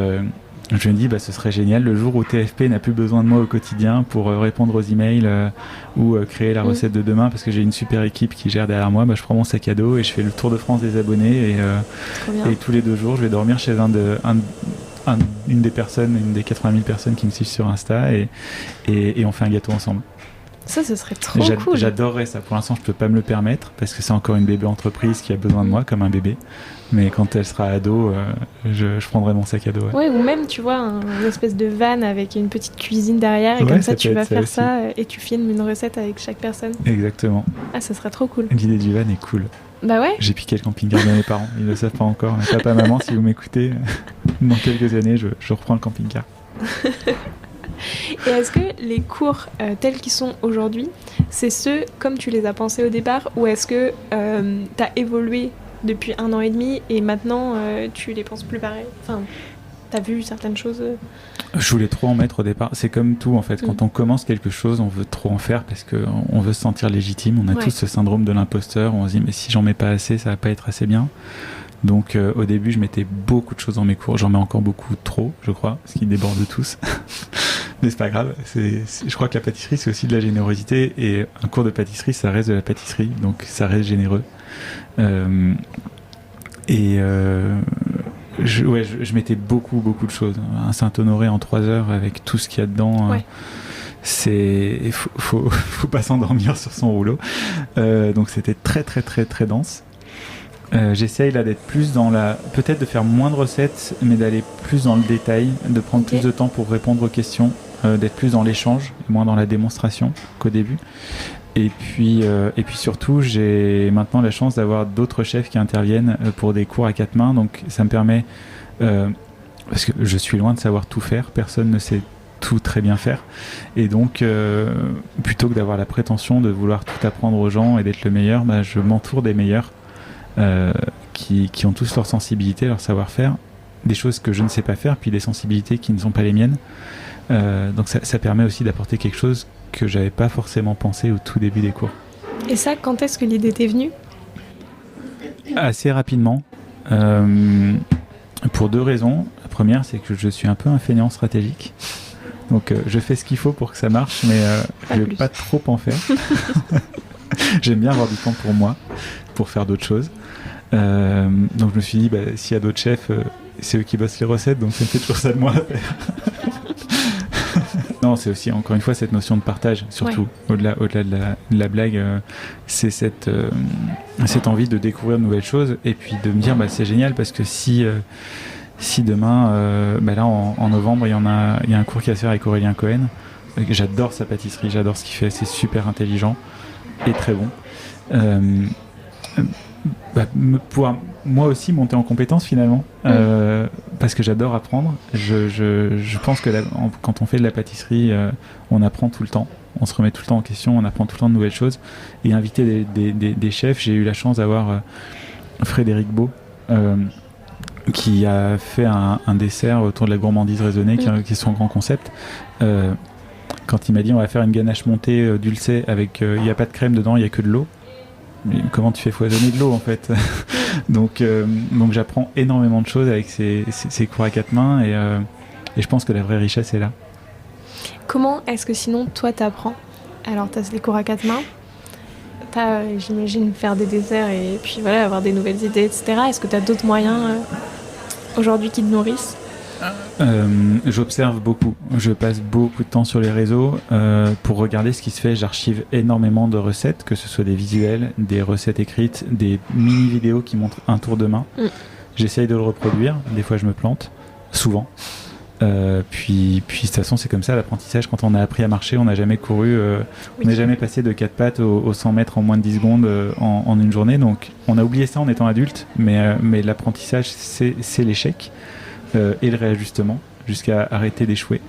je me dis, ce serait génial le jour où TFP n'a plus besoin de moi au quotidien pour répondre aux emails ou créer la recette de demain, parce que j'ai une super équipe qui gère derrière moi. Je prends mon sac à dos et je fais le tour de France des abonnés et tous les 2 jours, je vais dormir chez une des 80 000 personnes qui me suivent sur Insta et on fait un gâteau ensemble. Ça, ce serait trop cool. J'adorerais ça. Pour l'instant, je peux pas me le permettre parce que c'est encore une bébé entreprise qui a besoin de moi comme un bébé. Mais quand elle sera ado, je prendrai mon sac à dos. Ouais, ou même, tu vois, une espèce de van avec une petite cuisine derrière et comme ça, tu vas faire ça et tu filmes une recette avec chaque personne. Exactement. Ah, ça serait trop cool. L'idée du van est cool. Bah ouais. J'ai piqué le camping-car de mes parents. Ils le savent pas encore. Mais papa, maman, si vous m'écoutez, dans quelques années, je reprends le camping-car. Et est-ce que les cours tels qu'ils sont aujourd'hui, c'est ceux comme tu les as pensés au départ, ou est-ce que tu as évolué depuis 1 an et demi et maintenant tu les penses plus pareil? Enfin, tu as vu certaines choses Je voulais trop en mettre au départ. C'est comme tout en fait. Quand on commence quelque chose, on veut trop en faire parce qu'on veut se sentir légitime. On a tous ce syndrome de l'imposteur. On se dit mais si j'en mets pas assez, ça va pas être assez bien. Donc au début, je mettais beaucoup de choses dans mes cours. J'en mets encore beaucoup trop, je crois, parce qu'ils débordent tous. Mais c'est pas grave. Je crois que la pâtisserie, c'est aussi de la générosité. Et un cours de pâtisserie, ça reste de la pâtisserie. Donc ça reste généreux. Je mettais beaucoup de choses. Un Saint-Honoré en 3 heures avec tout ce qu'il y a dedans. Faut pas s'endormir sur son rouleau. Donc c'était très dense. J'essaye là d'être plus dans peut-être de faire moins de recettes, mais d'aller plus dans le détail, de prendre plus de temps pour répondre aux questions, d'être plus dans l'échange, moins dans la démonstration qu'au début. Et puis surtout, j'ai maintenant la chance d'avoir d'autres chefs qui interviennent pour des cours à 4 mains, donc ça me permet, parce que je suis loin de savoir tout faire, personne ne sait tout très bien faire. Et donc, plutôt que d'avoir la prétention de vouloir tout apprendre aux gens et d'être le meilleur, je m'entoure des meilleurs qui ont tous leur sensibilité, leur savoir-faire, des choses que je ne sais pas faire, puis des sensibilités qui ne sont pas les miennes. Donc ça permet aussi d'apporter quelque chose que j'avais pas forcément pensé au tout début des cours. Et ça, quand est-ce que l'idée t'est venue ? Assez rapidement, pour 2 raisons. La première, c'est que je suis un peu un feignant stratégique. Donc je fais ce qu'il faut pour que ça marche, mais je ne vais pas trop en faire. J'aime bien avoir du temps pour moi, pour faire d'autres choses. Donc je me suis dit, s'il y a d'autres chefs, c'est eux qui bossent les recettes, donc ça me fait toujours ça de moi à faire. Non, c'est aussi, encore une fois, cette notion de partage, surtout. Ouais. Au-delà de la blague, c'est cette envie de découvrir de nouvelles choses, et puis de me dire, c'est génial, parce que si demain, là, en novembre, il y a un cours qui va se faire avec Aurélien Cohen. J'adore sa pâtisserie, j'adore ce qu'il fait, c'est super intelligent et très bon. Pouvoir moi aussi monter en compétence finalement, parce que j'adore apprendre. Je pense que quand on fait de la pâtisserie, on apprend tout le temps, on se remet tout le temps en question, on apprend tout le temps de nouvelles choses. Et inviter des chefs, j'ai eu la chance d'avoir Frédéric Beau, qui a fait un dessert autour de la gourmandise raisonnée, qui est son grand concept. Quand il m'a dit on va faire une ganache montée dulcée avec, il n'y a pas de crème dedans, il n'y a que de l'eau. Mais comment tu fais foisonner de l'eau en fait? donc j'apprends énormément de choses avec ces cours à 4 mains, et je pense que la vraie richesse est là. Comment est-ce que sinon toi t'apprends? Alors t'as les cours à 4 mains, t'as, j'imagine, faire des desserts et puis voilà, avoir des nouvelles idées, etc. Est-ce que t'as d'autres moyens aujourd'hui qui te nourrissent? J'observe beaucoup, je passe beaucoup de temps sur les réseaux pour regarder ce qui se fait. J'archive énormément de recettes, que ce soit des visuels, des recettes écrites, des mini vidéos qui montrent un tour de main. J'essaye de le reproduire, des fois je me plante, souvent. Puis de toute façon c'est comme ça l'apprentissage. Quand on a appris à marcher, on n'a jamais couru, on n'est jamais passé de 4 pattes aux 100 mètres en moins de 10 secondes en une journée. Donc on a oublié ça en étant adulte, mais l'apprentissage c'est l'échec et le réajustement jusqu'à arrêter d'échouer.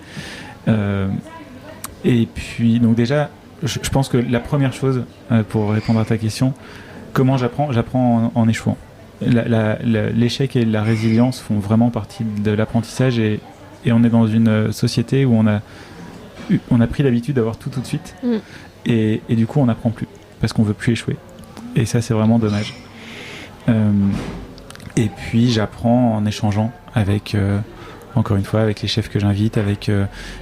Et puis donc déjà je pense que la première chose, pour répondre à ta question, comment j'apprends en échouant. L'échec et la résilience font vraiment partie de l'apprentissage, et on est dans une société où on a pris l'habitude d'avoir tout de suite, et du coup on n'apprend plus parce qu'on veut plus échouer, et ça c'est vraiment dommage. Et puis j'apprends en échangeant avec encore une fois avec les chefs que j'invite, avec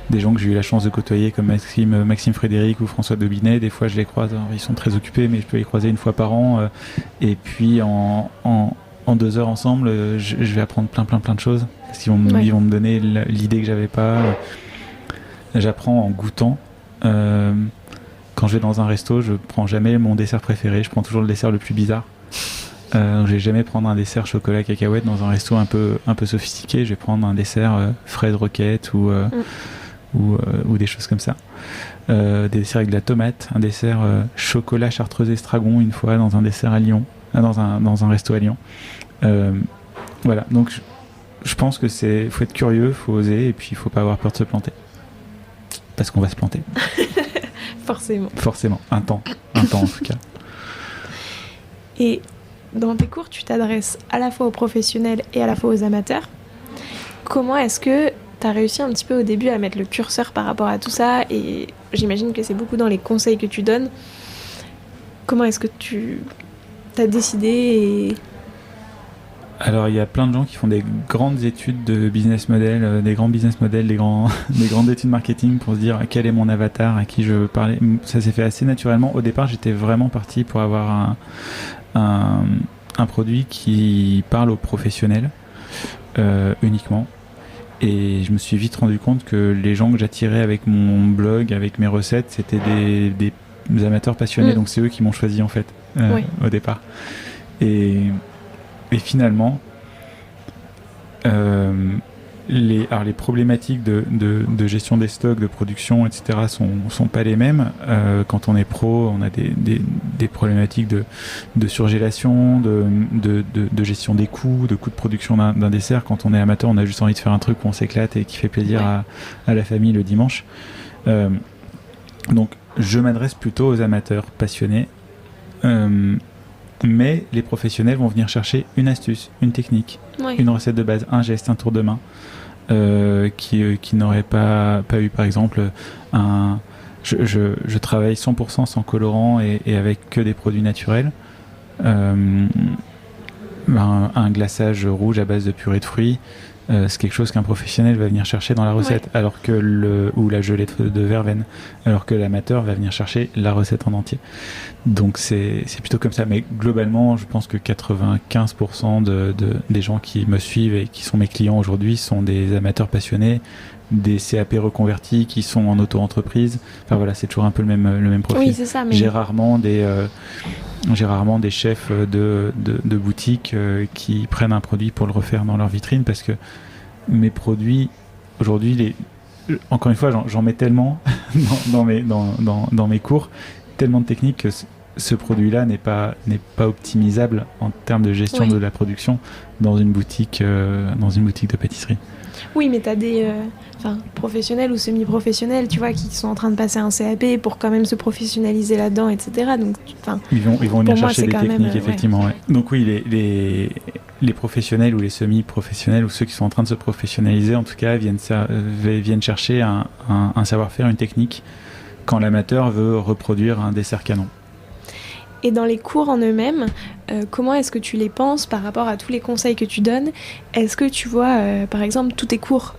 des gens que j'ai eu la chance de côtoyer comme Maxime Frédéric ou François Dobinet. Des fois je les croise, alors, ils sont très occupés, mais je peux les croiser une fois par an, et puis en 2 heures ensemble, je vais apprendre plein de choses, parce qu'ils vont me donner l'idée que j'avais pas. J'apprends en goûtant. Quand je vais dans un resto, je prends jamais mon dessert préféré, je prends toujours le dessert le plus bizarre. Je vais jamais prendre un dessert chocolat cacahuète dans un resto un peu sophistiqué. Je vais prendre un dessert fraise roquette ou des choses comme ça. Des desserts avec de la tomate, un dessert chocolat chartreuse estragon une fois dans un dessert à Lyon, dans un resto à Lyon. Voilà, donc je pense que faut être curieux, faut oser, et puis il faut pas avoir peur de se planter, parce qu'on va se planter. Forcément, un temps en tout cas. Et dans tes cours, tu t'adresses à la fois aux professionnels et à la fois aux amateurs. Comment est-ce que tu as réussi un petit peu au début à mettre le curseur par rapport à tout ça? Et j'imagine que c'est beaucoup dans les conseils que tu donnes. Comment est-ce que tu as décidé Alors, il y a plein de gens qui font des grandes études de business model, des grands business models, des grandes études marketing pour se dire quel est mon avatar, à qui je veux parler. Ça s'est fait assez naturellement. Au départ, j'étais vraiment parti pour avoir un produit qui parle aux professionnels uniquement. Et je me suis vite rendu compte que les gens que j'attirais avec mon blog, avec mes recettes, c'était des amateurs passionnés. Donc c'est eux qui m'ont choisi en fait au départ. Et finalement, alors les problématiques de gestion des stocks, de production, etc. sont pas les mêmes. Quand on est pro, on a des problématiques de surgélation, de gestion des coûts, de production d'un dessert. Quand on est amateur, on a juste envie de faire un truc où on s'éclate et qui fait plaisir à la famille le dimanche. Donc, je m'adresse plutôt aux amateurs passionnés. Mais les professionnels vont venir chercher une astuce, une technique, une recette de base, un geste, un tour de main, qui n'aurait pas eu, par exemple, je travaille 100% sans colorant et avec que des produits naturels. Un glaçage rouge à base de purée de fruits, c'est quelque chose qu'un professionnel va venir chercher dans la recette, alors que ou la gelée de verveine, alors que l'amateur va venir chercher la recette en entier. Donc c'est plutôt comme ça, mais globalement je pense que 95% des gens qui me suivent et qui sont mes clients aujourd'hui sont des amateurs passionnés, des CAP reconvertis qui sont en auto-entreprise. Enfin voilà, c'est toujours un peu le même profil. Oui, c'est ça, mais... J'ai rarement des chefs de boutique qui prennent un produit pour le refaire dans leur vitrine, parce que mes produits aujourd'hui, encore une fois, j'en mets tellement dans mes cours, tellement de techniques que ce produit-là n'est pas optimisable en termes de gestion de la production dans une boutique de pâtisserie. Oui, mais tu as des professionnels ou semi-professionnels, tu vois, qui sont en train de passer un CAP pour quand même se professionnaliser là-dedans, etc. Donc, ils vont venir chercher des techniques, effectivement. Ouais. Donc oui, les professionnels ou les semi-professionnels ou ceux qui sont en train de se professionnaliser, en tout cas, viennent chercher un savoir-faire, une technique, quand l'amateur veut reproduire un dessert canon. Et dans les cours en eux-mêmes, comment est-ce que tu les penses par rapport à tous les conseils que tu donnes ? Est-ce que tu vois, par exemple, tous tes cours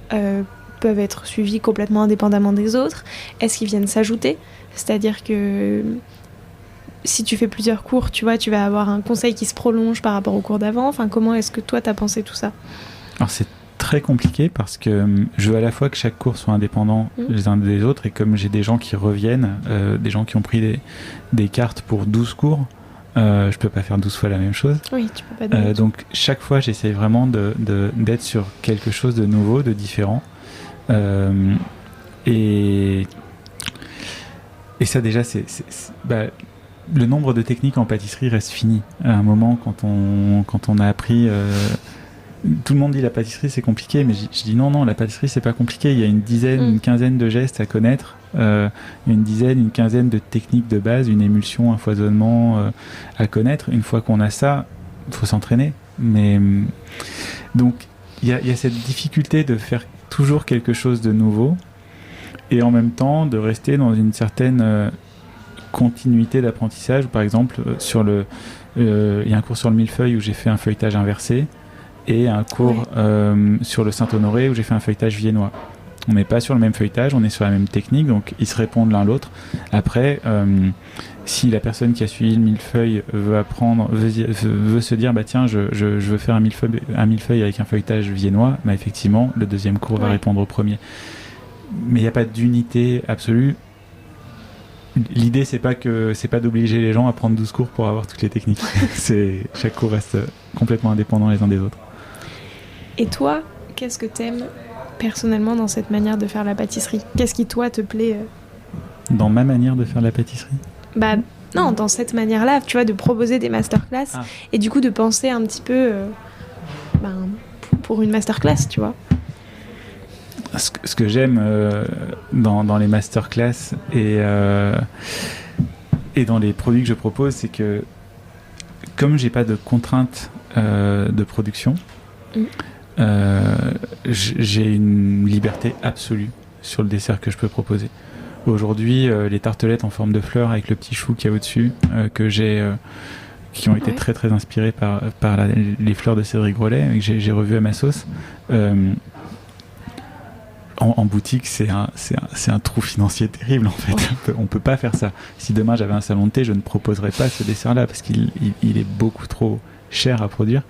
peuvent être suivis complètement indépendamment des autres ? Est-ce qu'ils viennent s'ajouter ? C'est-à-dire que si tu fais plusieurs cours, tu vois, tu vas avoir un conseil qui se prolonge par rapport au cours d'avant. Enfin, comment est-ce que toi, tu as pensé tout ça ? Alors, c'est très compliqué parce que je veux à la fois que chaque cours soit indépendant les uns des autres, et comme j'ai des gens qui reviennent, des gens qui ont pris des cartes pour 12 cours, je peux pas faire 12 fois la même chose. Oui, tu peux pas donc chaque fois j'essaie vraiment d'être sur quelque chose de nouveau, de différent, et ça déjà le nombre de techniques en pâtisserie reste fini. À un moment, quand on a appris tout le monde dit la pâtisserie c'est compliqué, mais je dis non, la pâtisserie c'est pas compliqué. Il y a une dizaine, une quinzaine de gestes à connaître, une quinzaine de techniques de base, une émulsion, un foisonnement à connaître. Une fois qu'on a ça, il faut s'entraîner. Mais donc il y a cette difficulté de faire toujours quelque chose de nouveau et en même temps de rester dans une certaine continuité d'apprentissage. Par exemple, il y a un cours sur le millefeuille où j'ai fait un feuilletage inversé, et un cours sur le Saint-Honoré où j'ai fait un feuilletage viennois. On n'est pas sur le même feuilletage, on est sur la même technique, donc ils se répondent l'un l'autre. Après, si la personne qui a suivi le millefeuille veut apprendre, veut se dire tiens, je veux faire un millefeuille avec un feuilletage viennois, effectivement, le deuxième cours va répondre au premier. Mais il n'y a pas d'unité absolue. L'idée, c'est pas d'obliger les gens à prendre 12 cours pour avoir toutes les techniques. Chaque cours reste complètement indépendant les uns des autres. Et toi, qu'est-ce que t'aimes personnellement dans cette manière de faire la pâtisserie ? Qu'est-ce qui, toi, te plaît Dans ma manière de faire la pâtisserie ? Non, dans cette manière-là, tu vois, de proposer des masterclass et du coup de penser un petit peu pour une masterclass, tu vois. Ce que j'aime dans les masterclass et dans les produits que je propose, c'est que comme j'ai pas de contraintes de production, j'ai une liberté absolue sur le dessert que je peux proposer. Aujourd'hui, les tartelettes en forme de fleurs avec le petit chou qu'il y a au-dessus, qui ont été très très inspirées par les fleurs de Cédric Grolet, que j'ai revu à ma sauce. En boutique, c'est un trou financier terrible en fait. On peut pas faire ça. Si demain j'avais un salon de thé, je ne proposerais pas ce dessert-là parce qu'il est beaucoup trop cher à produire.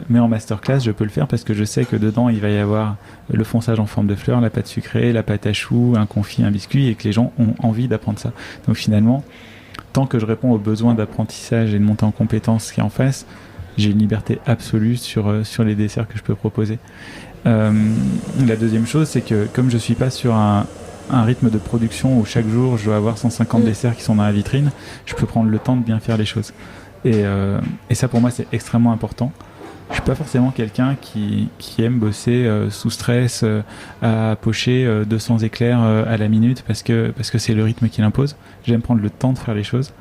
Mais en masterclass, je peux le faire parce que je sais que dedans, il va y avoir le fonçage en forme de fleurs, la pâte sucrée, la pâte à choux, un confit, un biscuit, et que les gens ont envie d'apprendre ça. Donc finalement, tant que je réponds aux besoins d'apprentissage et de montée en compétences qui est en face, j'ai une liberté absolue sur les desserts que je peux proposer. La deuxième chose, c'est que comme je suis pas sur un rythme de production où chaque jour je dois avoir 150 desserts qui sont dans la vitrine, je peux prendre le temps de bien faire les choses. Et ça pour moi c'est extrêmement important. Je suis pas forcément quelqu'un qui aime bosser sous stress, à pocher 200 éclairs à la minute parce que c'est le rythme qui l'impose. J'aime prendre le temps de faire les choses.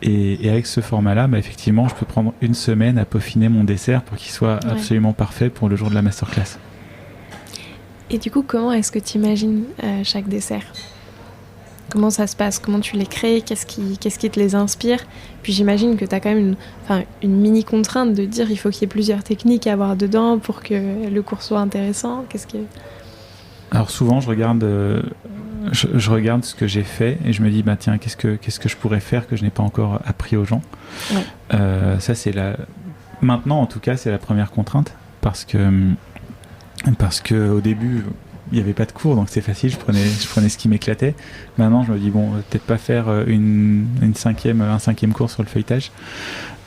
Et avec ce format-là, effectivement, je peux prendre une semaine à peaufiner mon dessert pour qu'il soit absolument parfait pour le jour de la masterclass. Et du coup, comment est-ce que tu imagines chaque dessert ? Comment ça se passe ? Comment tu les crées ? Qu'est-ce qui te les inspire ? Puis j'imagine que tu as quand même une mini contrainte de dire il faut qu'il y ait plusieurs techniques à avoir dedans pour que le cours soit intéressant. Alors souvent, je regarde ce que j'ai fait et je me dis tiens, qu'est-ce que je pourrais faire que je n'ai pas encore appris aux gens. Ça c'est maintenant en tout cas c'est la première contrainte parce que au début il n'y avait pas de cours donc c'est facile, je prenais ce qui m'éclatait. Maintenant je me dis peut-être pas faire un cinquième cours sur le feuilletage.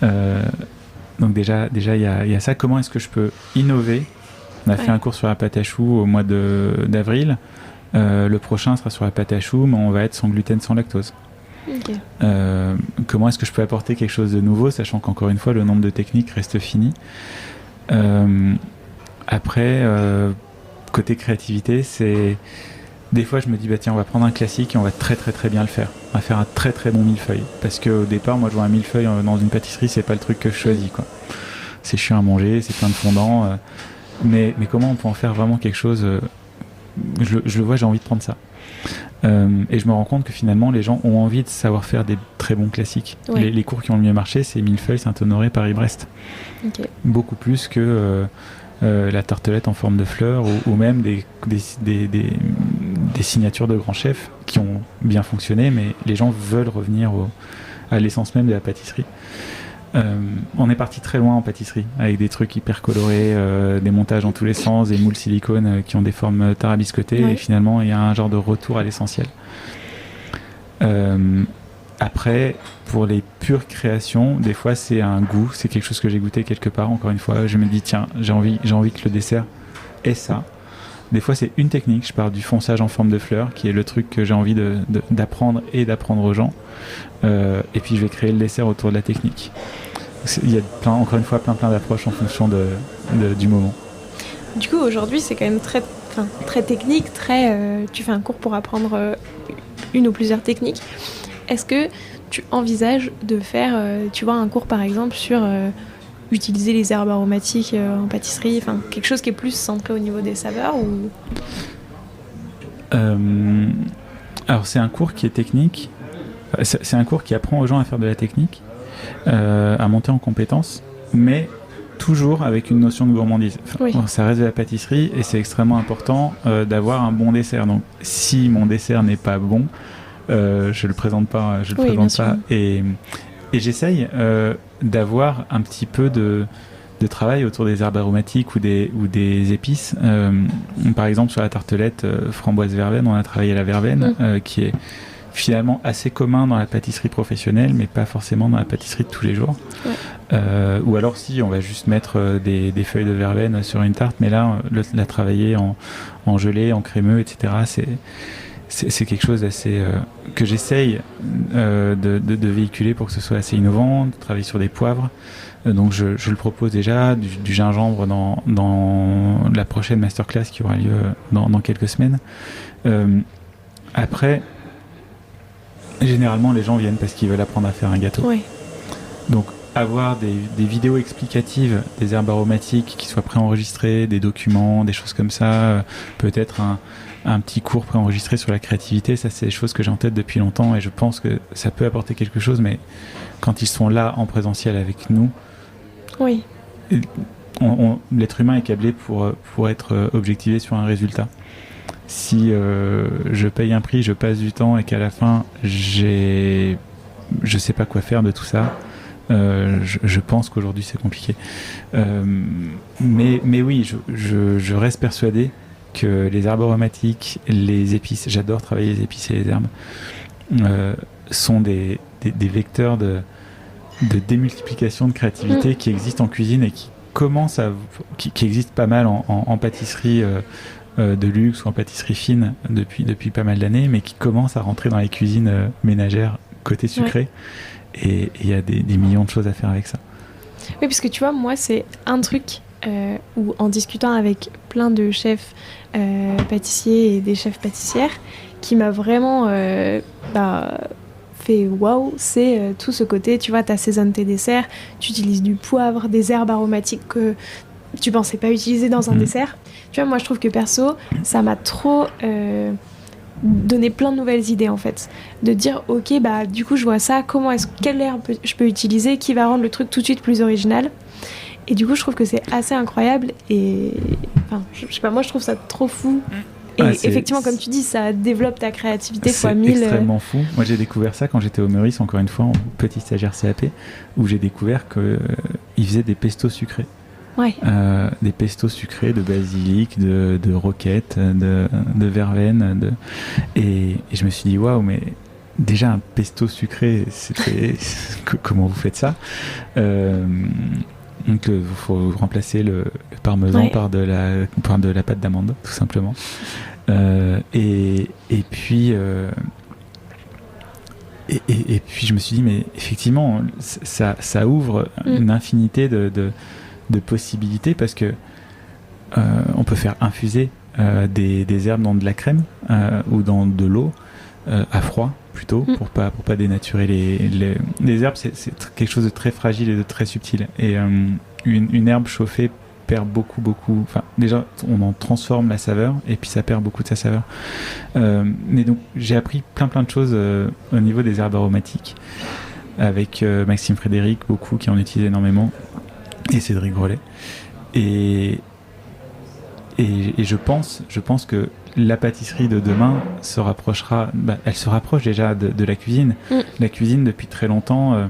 Donc déjà il y a ça. Comment est-ce que je peux innover? On a fait un cours sur la pâte à choux au mois d'avril. Le prochain sera sur la pâte à choux, mais on va être sans gluten, sans lactose. Okay. Comment est-ce que je peux apporter quelque chose de nouveau, sachant qu'encore une fois, le nombre de techniques reste fini. Après, côté créativité, c'est... Des fois, je me dis, tiens, on va prendre un classique et on va très très très bien le faire. On va faire un très très bon millefeuille. Parce qu'au départ, moi, je vois un millefeuille dans une pâtisserie, c'est pas le truc que je choisis, quoi. C'est chiant à manger, c'est plein de fondant. Mais comment on peut en faire vraiment quelque chose je le vois, j'ai envie de prendre ça. Et je me rends compte que finalement, les gens ont envie de savoir faire des très bons classiques. Ouais. Les cours qui ont le mieux marché, c'est Millefeuille, Saint-Honoré, Paris-Brest. Okay. Beaucoup plus que la tartelette en forme de fleur ou même des signatures de grands chefs qui ont bien fonctionné, mais les gens veulent revenir à l'essence même de la pâtisserie. On est parti très loin en pâtisserie avec des trucs hyper colorés, des montages en tous les sens, des moules silicone qui ont des formes tarabiscotées et finalement il y a un genre de retour à l'essentiel. Après, pour les pures créations, des fois c'est un goût, c'est quelque chose que j'ai goûté quelque part. Encore une fois, je me dis tiens, j'ai envie que le dessert ait ça. Des fois c'est une technique, je pars du fonçage en forme de fleur qui est le truc que j'ai envie d'apprendre aux gens. Et puis je vais créer le dessert autour de la technique. Il y a encore une fois plein d'approches en fonction du moment. Du coup aujourd'hui c'est quand même très technique, tu fais un cours pour apprendre une ou plusieurs techniques. Est-ce que tu envisages de faire un cours par exemple sur utiliser les herbes aromatiques en pâtisserie, quelque chose qui est plus centré au niveau des saveurs ou... Alors c'est un cours qui est technique. C'est un cours qui apprend aux gens à faire de la technique, à monter en compétences, mais toujours avec une notion de gourmandise. Ça reste de la pâtisserie et c'est extrêmement important d'avoir un bon dessert. Donc si mon dessert n'est pas bon, je le présente pas. Et j'essaye d'avoir un petit peu de travail autour des herbes aromatiques ou des épices. Par exemple sur la tartelette framboise verveine, on a travaillé la verveine qui est finalement assez commun dans la pâtisserie professionnelle, mais pas forcément dans la pâtisserie de tous les jours. Ou alors si on va juste mettre des feuilles de verveine sur une tarte, mais là la travailler en gelée, en crémeux, etc. C'est quelque chose d'assez que j'essaye de véhiculer pour que ce soit assez innovant, de travailler sur des poivres. Donc je le propose déjà, du gingembre dans la prochaine masterclass qui aura lieu dans quelques semaines. Après, généralement les gens viennent parce qu'ils veulent apprendre à faire un gâteau. Donc avoir des vidéos explicatives des herbes aromatiques qui soient préenregistrées, des documents, des choses comme ça, peut-être un petit cours préenregistré sur la créativité, ça c'est des choses que j'ai en tête depuis longtemps et je pense que ça peut apporter quelque chose, mais quand ils sont là en présentiel avec nous, l'être humain est câblé pour être objectivé sur un résultat. Si je paye un prix, je passe du temps et qu'à la fin je sais pas quoi faire de tout ça, je pense qu'aujourd'hui c'est compliqué. Mais oui, je reste persuadé que les herbes aromatiques, les épices, j'adore travailler les épices et les herbes, sont des vecteurs de démultiplication de créativité qui existe en cuisine et qui existe pas mal en pâtisserie de luxe ou en pâtisserie fine depuis pas mal d'années, mais qui commence à rentrer dans les cuisines ménagères côté sucré. Et il y a des millions de choses à faire avec ça. Oui, parce que tu vois, moi, c'est un truc où, en discutant avec plein de chefs pâtissiers et des chefs pâtissières, qui m'a vraiment fait waouh, c'est tout ce côté, tu vois, tu assaisonnes tes desserts, tu utilises du poivre, des herbes aromatiques que tu pensais pas utiliser dans un dessert. Tu vois, moi, je trouve que perso, ça m'a trop donné plein de nouvelles idées, en fait. De dire, ok, bah, du coup, je vois ça, quelle herbe je peux utiliser, qui va rendre le truc tout de suite plus original. Et du coup, je trouve que c'est assez incroyable et... Enfin, je sais pas, moi, je trouve ça trop fou. Et effectivement, comme tu dis, ça développe ta créativité fois 1000. C'est extrêmement fou. Moi, j'ai découvert ça quand j'étais au Meurice, encore une fois, en petit stagiaire CAP, où j'ai découvert qu'ils faisaient des pestos sucrés. Ouais. Des pestos sucrés de basilic, de roquette, de verveine. Et je me suis dit, waouh, mais déjà un pesto sucré, c'était... Comment vous faites ça Donc, il faut remplacer le parmesan par de la pâte d'amande, tout simplement. Et puis, je me suis dit, mais effectivement, ça ouvre une infinité de possibilités parce que on peut faire infuser des herbes dans de la crème ou dans de l'eau à froid plutôt pour pas dénaturer les herbes. C'est quelque chose de très fragile et de très subtil et une herbe chauffée perd beaucoup, enfin déjà on en transforme la saveur et puis ça perd beaucoup de sa saveur, mais donc j'ai appris plein de choses au niveau des herbes aromatiques avec Maxime Frédéric, beaucoup qui en utilisent énormément, et Cédric Grolet, et je pense que la pâtisserie de demain se rapprochera, elle se rapproche déjà de la cuisine. La cuisine depuis très longtemps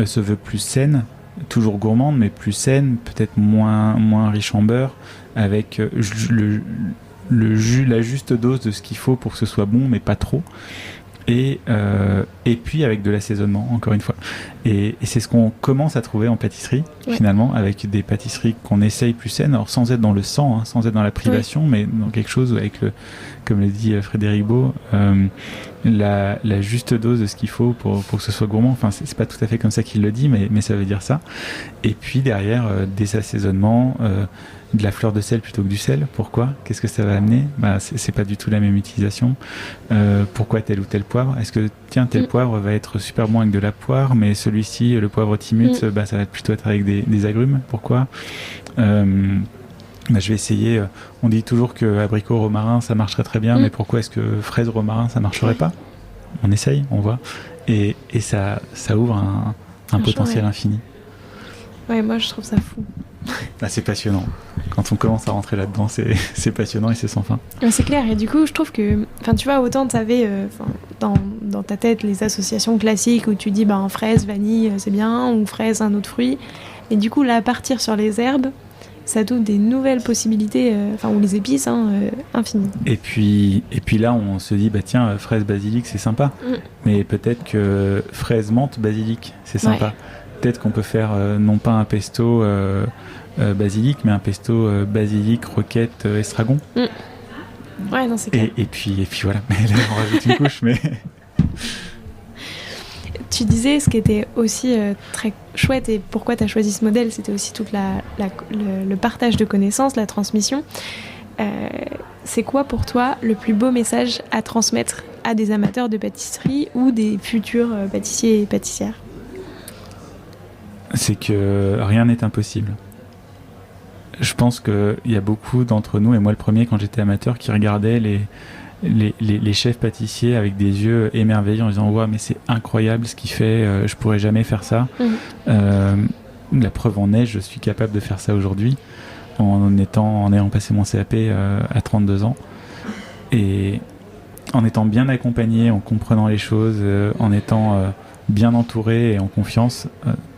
se veut plus saine, toujours gourmande mais plus saine, peut-être moins riche en beurre, avec la juste dose de ce qu'il faut pour que ce soit bon mais pas trop. Et puis avec de l'assaisonnement, encore une fois. Et c'est ce qu'on commence à trouver en pâtisserie, finalement, avec des pâtisseries qu'on essaye plus saines, alors sans être dans le sang, hein, sans être dans la privation, mais dans quelque chose avec comme le dit Frédéric Beau, la juste dose de ce qu'il faut pour que ce soit gourmand. Enfin, c'est pas tout à fait comme ça qu'il le dit, mais ça veut dire ça. Et puis derrière, des assaisonnements, de la fleur de sel plutôt que du sel. Pourquoi ? Qu'est-ce que ça va amener ? C'est pas du tout la même utilisation. Pourquoi tel ou tel poivre ? Est-ce que tel poivre va être super bon avec de la poire, mais celui-ci, le poivre timut, ça va plutôt être avec des agrumes. Pourquoi ? Je vais essayer. On dit toujours que abricot romarin ça marcherait très bien, mais pourquoi est-ce que fraise romarin ça marcherait pas ? On essaye, on voit, et ça ouvre un potentiel infini. Ouais, moi je trouve ça fou. C'est passionnant. Quand on commence à rentrer là-dedans, c'est passionnant et c'est sans fin. C'est clair, et du coup je trouve que, tu vois, autant tu avais dans ta tête les associations classiques où tu dis fraise, vanille c'est bien, ou fraise un autre fruit, et du coup là partir sur les herbes, ça t'ouvre des nouvelles possibilités, ou les épices, infinies. Et puis là, on se dit, tiens, fraise basilic, c'est sympa. Mais peut-être que fraise menthe basilic, c'est sympa. Ouais. Peut-être qu'on peut faire non pas un pesto basilic, mais un pesto basilic, roquette, estragon. Ouais, non, c'est clair. Et puis voilà, là, on rajoute une couche, mais... Tu disais, ce qui était aussi très chouette et pourquoi tu as choisi ce modèle, c'était aussi tout le partage de connaissances, la transmission. C'est quoi pour toi le plus beau message à transmettre à des amateurs de pâtisserie ou des futurs pâtissiers et pâtissières ? C'est que rien n'est impossible. Je pense qu'il y a beaucoup d'entre nous, et moi le premier quand j'étais amateur, qui regardaient les chefs pâtissiers avec des yeux émerveillés en disant « Wow, mais c'est incroyable ce qu'il fait, je pourrais jamais faire ça. » La preuve en est, je suis capable de faire ça aujourd'hui en ayant passé mon CAP à 32 ans. Et en étant bien accompagné, en comprenant les choses, en étant bien entouré et en confiance,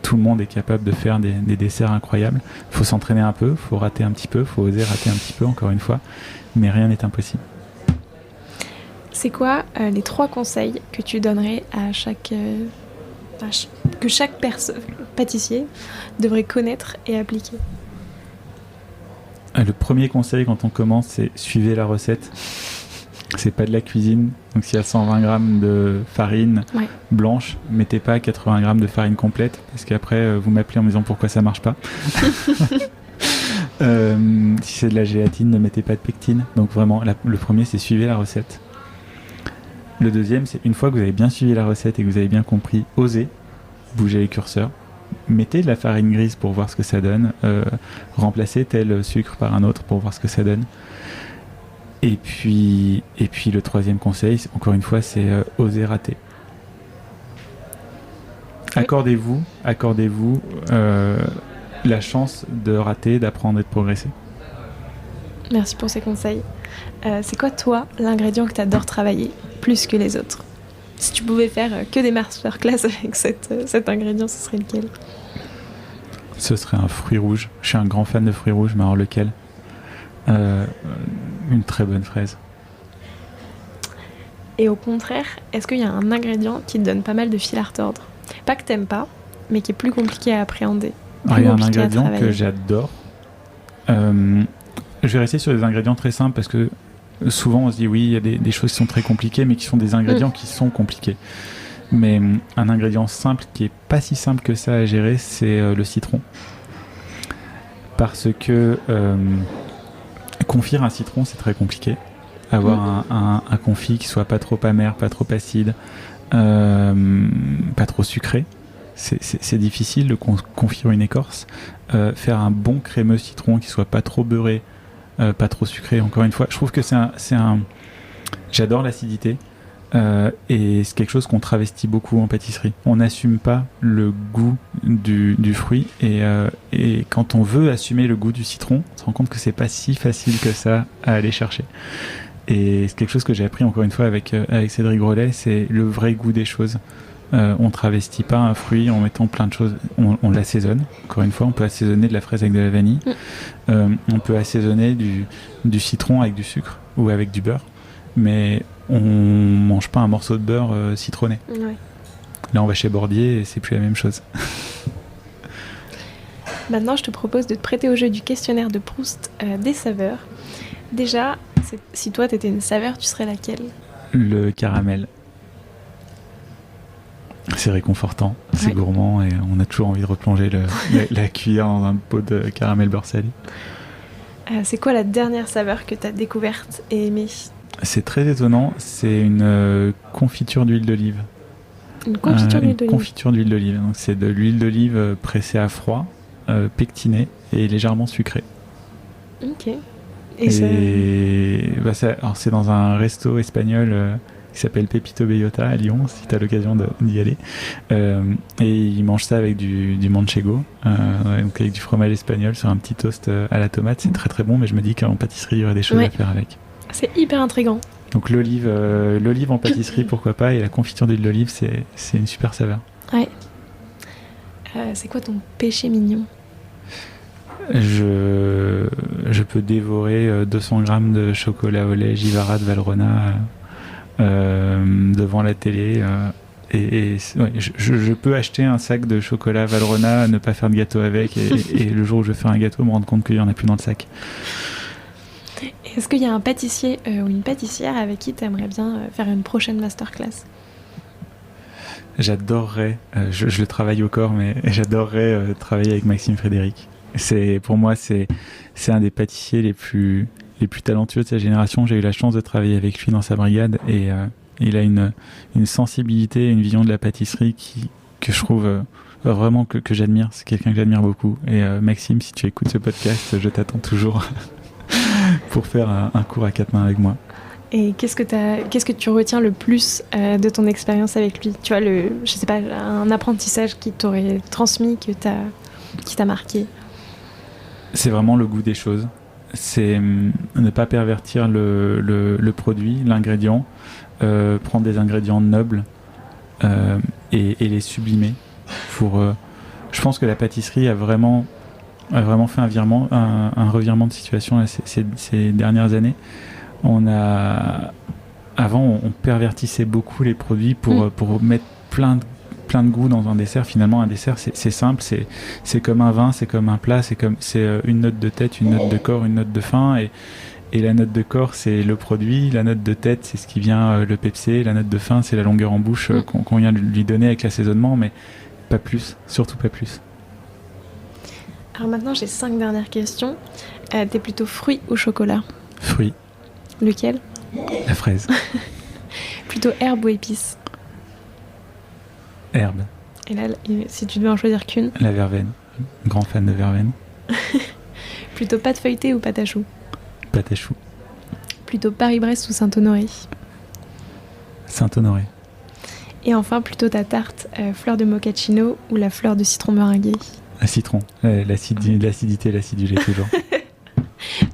tout le monde est capable de faire des desserts incroyables. Il faut s'entraîner un peu, il faut rater un petit peu, il faut oser rater un petit peu, encore une fois, mais rien n'est impossible. C'est quoi les 3 conseils que tu donnerais à chaque que chaque pâtissier devrait connaître et appliquer? Le premier conseil quand on commence, c'est suivez la recette. C'est pas de la cuisine. Donc s'il y a 120 grammes de farine blanche, mettez pas 80 grammes de farine complète, parce qu'après vous m'appelez en me disant pourquoi ça marche pas. Si c'est de la gélatine, ne mettez pas de pectine. Donc vraiment, le premier, c'est suivez la recette. Le deuxième, c'est une fois que vous avez bien suivi la recette et que vous avez bien compris, osez bouger les curseurs. Mettez de la farine grise pour voir ce que ça donne. Remplacez tel sucre par un autre pour voir ce que ça donne. Et puis le troisième conseil, encore une fois, c'est oser rater. Accordez-vous la chance de rater, d'apprendre et de progresser. Merci pour ces conseils. C'est quoi, toi, l'ingrédient que tu adores travailler plus que les autres? Si tu pouvais faire que des masterclass avec cet ingrédient, ce serait lequel? Ce serait un fruit rouge. Je suis un grand fan de fruits rouges, mais alors lequel? Une très bonne fraise. Et au contraire, est-ce qu'il y a un ingrédient qui te donne pas mal de fil à retordre? Pas que t'aimes pas, mais qui est plus compliqué à appréhender. Il y a un ingrédient que j'adore. Je vais rester sur des ingrédients très simples parce que souvent on se dit oui, il y a des choses qui sont très compliquées, mais qui sont des ingrédients qui sont compliqués. Mais un ingrédient simple qui est pas si simple que ça à gérer, c'est le citron. Parce que confire un citron, c'est très compliqué. Avoir un confit qui soit pas trop amer, pas trop acide, pas trop sucré, c'est difficile de confire une écorce. Faire un bon crémeux citron qui soit pas trop beurré, pas trop sucré. Encore une fois, je trouve que j'adore l'acidité. Et c'est quelque chose qu'on travestit beaucoup en pâtisserie. On n'assume pas le goût du fruit et quand on veut assumer le goût du citron, on se rend compte que c'est pas si facile que ça à aller chercher. Et c'est quelque chose que j'ai appris encore une fois avec Cédric Grolet, c'est le vrai goût des choses. On travestit pas un fruit en mettant plein de choses, on l'assaisonne. Encore une fois, on peut assaisonner de la fraise avec de la vanille, on peut assaisonner du citron avec du sucre ou avec du beurre, mais on mange pas un morceau de beurre citronné. Ouais. Là on va chez Bordier et c'est plus la même chose. Maintenant je te propose de te prêter au jeu du questionnaire de Proust des saveurs. Déjà, si toi t'étais une saveur, tu serais laquelle? Le caramel. C'est réconfortant, c'est gourmand et on a toujours envie de replonger la cuillère dans un pot de caramel beurre salé. C'est quoi la dernière saveur que t'as découverte et aimée? C'est très étonnant, c'est une confiture d'huile d'olive. Une confiture d'huile d'olive. Confiture d'huile d'olive. Donc c'est de l'huile d'olive pressée à froid, pectinée et légèrement sucrée. Ok. Alors c'est dans un resto espagnol qui s'appelle Pepito Bellota à Lyon, si tu as l'occasion d'y aller. Et ils mangent ça avec du manchego, donc avec du fromage espagnol sur un petit toast à la tomate. C'est très très bon, mais je me dis qu'en pâtisserie, il y aurait des choses à faire avec. C'est hyper intriguant. Donc l'olive en pâtisserie, pourquoi pas, et la confiture d'huile d'olive, c'est une super saveur. Ouais. C'est quoi ton péché mignon? Je peux dévorer 200 grammes de chocolat au lait Givara de Valrhona devant la télé. Je peux acheter un sac de chocolat Valrhona, ne pas faire de gâteau avec, et le jour où je fais un gâteau, me rendre compte qu'il n'y en a plus dans le sac. Est-ce qu'il y a un pâtissier ou une pâtissière avec qui tu aimerais bien faire une prochaine masterclass? J'adorerais, je le travaille au corps, mais j'adorerais travailler avec Maxime Frédéric. Pour moi, c'est un des pâtissiers les plus talentueux de sa génération. J'ai eu la chance de travailler avec lui dans sa brigade et il a une sensibilité, une vision de la pâtisserie que je trouve vraiment que j'admire. C'est quelqu'un que j'admire beaucoup. Et Maxime, si tu écoutes ce podcast, je t'attends toujours pour faire un cours à 4 mains avec moi. Et qu'est-ce que tu retiens le plus de ton expérience avec lui? Tu vois, je sais pas, un apprentissage qui t'aurait transmis, qui t'a marqué? C'est vraiment le goût des choses. C'est ne pas pervertir le produit, l'ingrédient, prendre des ingrédients nobles et les sublimer. Je pense que la pâtisserie a vraiment fait un revirement de situation là, ces dernières années. Avant, on pervertissait beaucoup les produits pour mettre plein plein de goûts dans un dessert. Finalement, un dessert, c'est simple, c'est comme un vin, c'est comme un plat, c'est une note de tête, une note de corps, une note de fin. Et la note de corps, c'est le produit. La note de tête, c'est ce qui vient le pepser. La note de fin, c'est la longueur en bouche qu'on vient de lui donner avec l'assaisonnement, mais pas plus, surtout pas plus. Alors maintenant, j'ai 5 dernières questions. T'es plutôt fruits ou chocolat ? Fruits. Lequel ? La fraise. Plutôt herbe ou épice ? Herbe. Et là, si tu devais en choisir qu'une ? La verveine. Grand fan de verveine. Plutôt pâte feuilletée ou pâte à choux ? Pâte à choux. Plutôt Paris-Brest ou Saint-Honoré ? Saint-Honoré. Et enfin, plutôt ta tarte fleur de mochaccino ou la fleur de citron meringuée ? Un citron. L'acidité, l'acidulé toujours.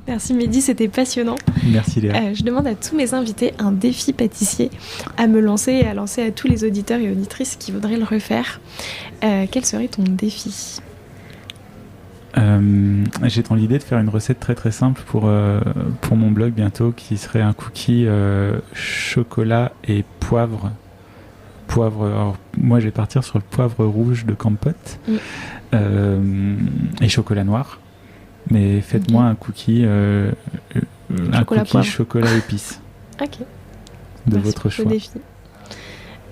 Merci Mehdi, c'était passionnant. Merci Léa. Je demande à tous mes invités un défi pâtissier à me lancer et à lancer à tous les auditeurs et auditrices qui voudraient le refaire. Quel serait ton défi ? J'ai dans l'idée de faire une recette très très simple pour mon blog bientôt, qui serait un cookie chocolat et poivre. Alors, moi je vais partir sur le poivre rouge de Campote et chocolat noir. Mais faites-moi un cookie, chocolat épice. Ok. De votre choix. Défi.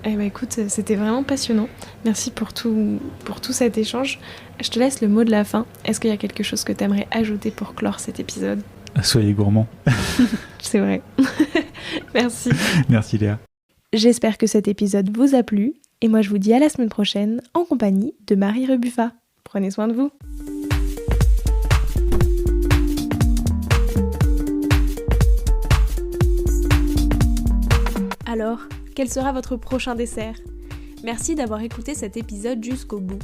Eh ben écoute, c'était vraiment passionnant. Merci pour tout cet échange. Je te laisse le mot de la fin. Est-ce qu'il y a quelque chose que tu aimerais ajouter pour clore cet épisode ? Soyez gourmands. C'est vrai. Merci. Merci Léa. J'espère que cet épisode vous a plu. Et moi je vous dis à la semaine prochaine en compagnie de Marie Rebuffa. Prenez soin de vous. Alors, quel sera votre prochain dessert ? Merci d'avoir écouté cet épisode jusqu'au bout.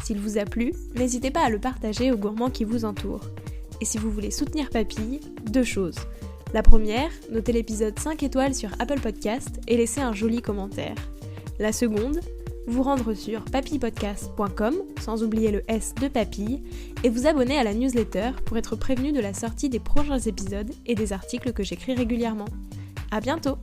S'il vous a plu, n'hésitez pas à le partager aux gourmands qui vous entourent. Et si vous voulez soutenir Papille, 2 choses. La première, notez l'épisode 5 étoiles sur Apple Podcast et laissez un joli commentaire. La seconde, vous rendre sur papillepodcast.com, sans oublier le S de Papille, et vous abonner à la newsletter pour être prévenu de la sortie des prochains épisodes et des articles que j'écris régulièrement. À bientôt!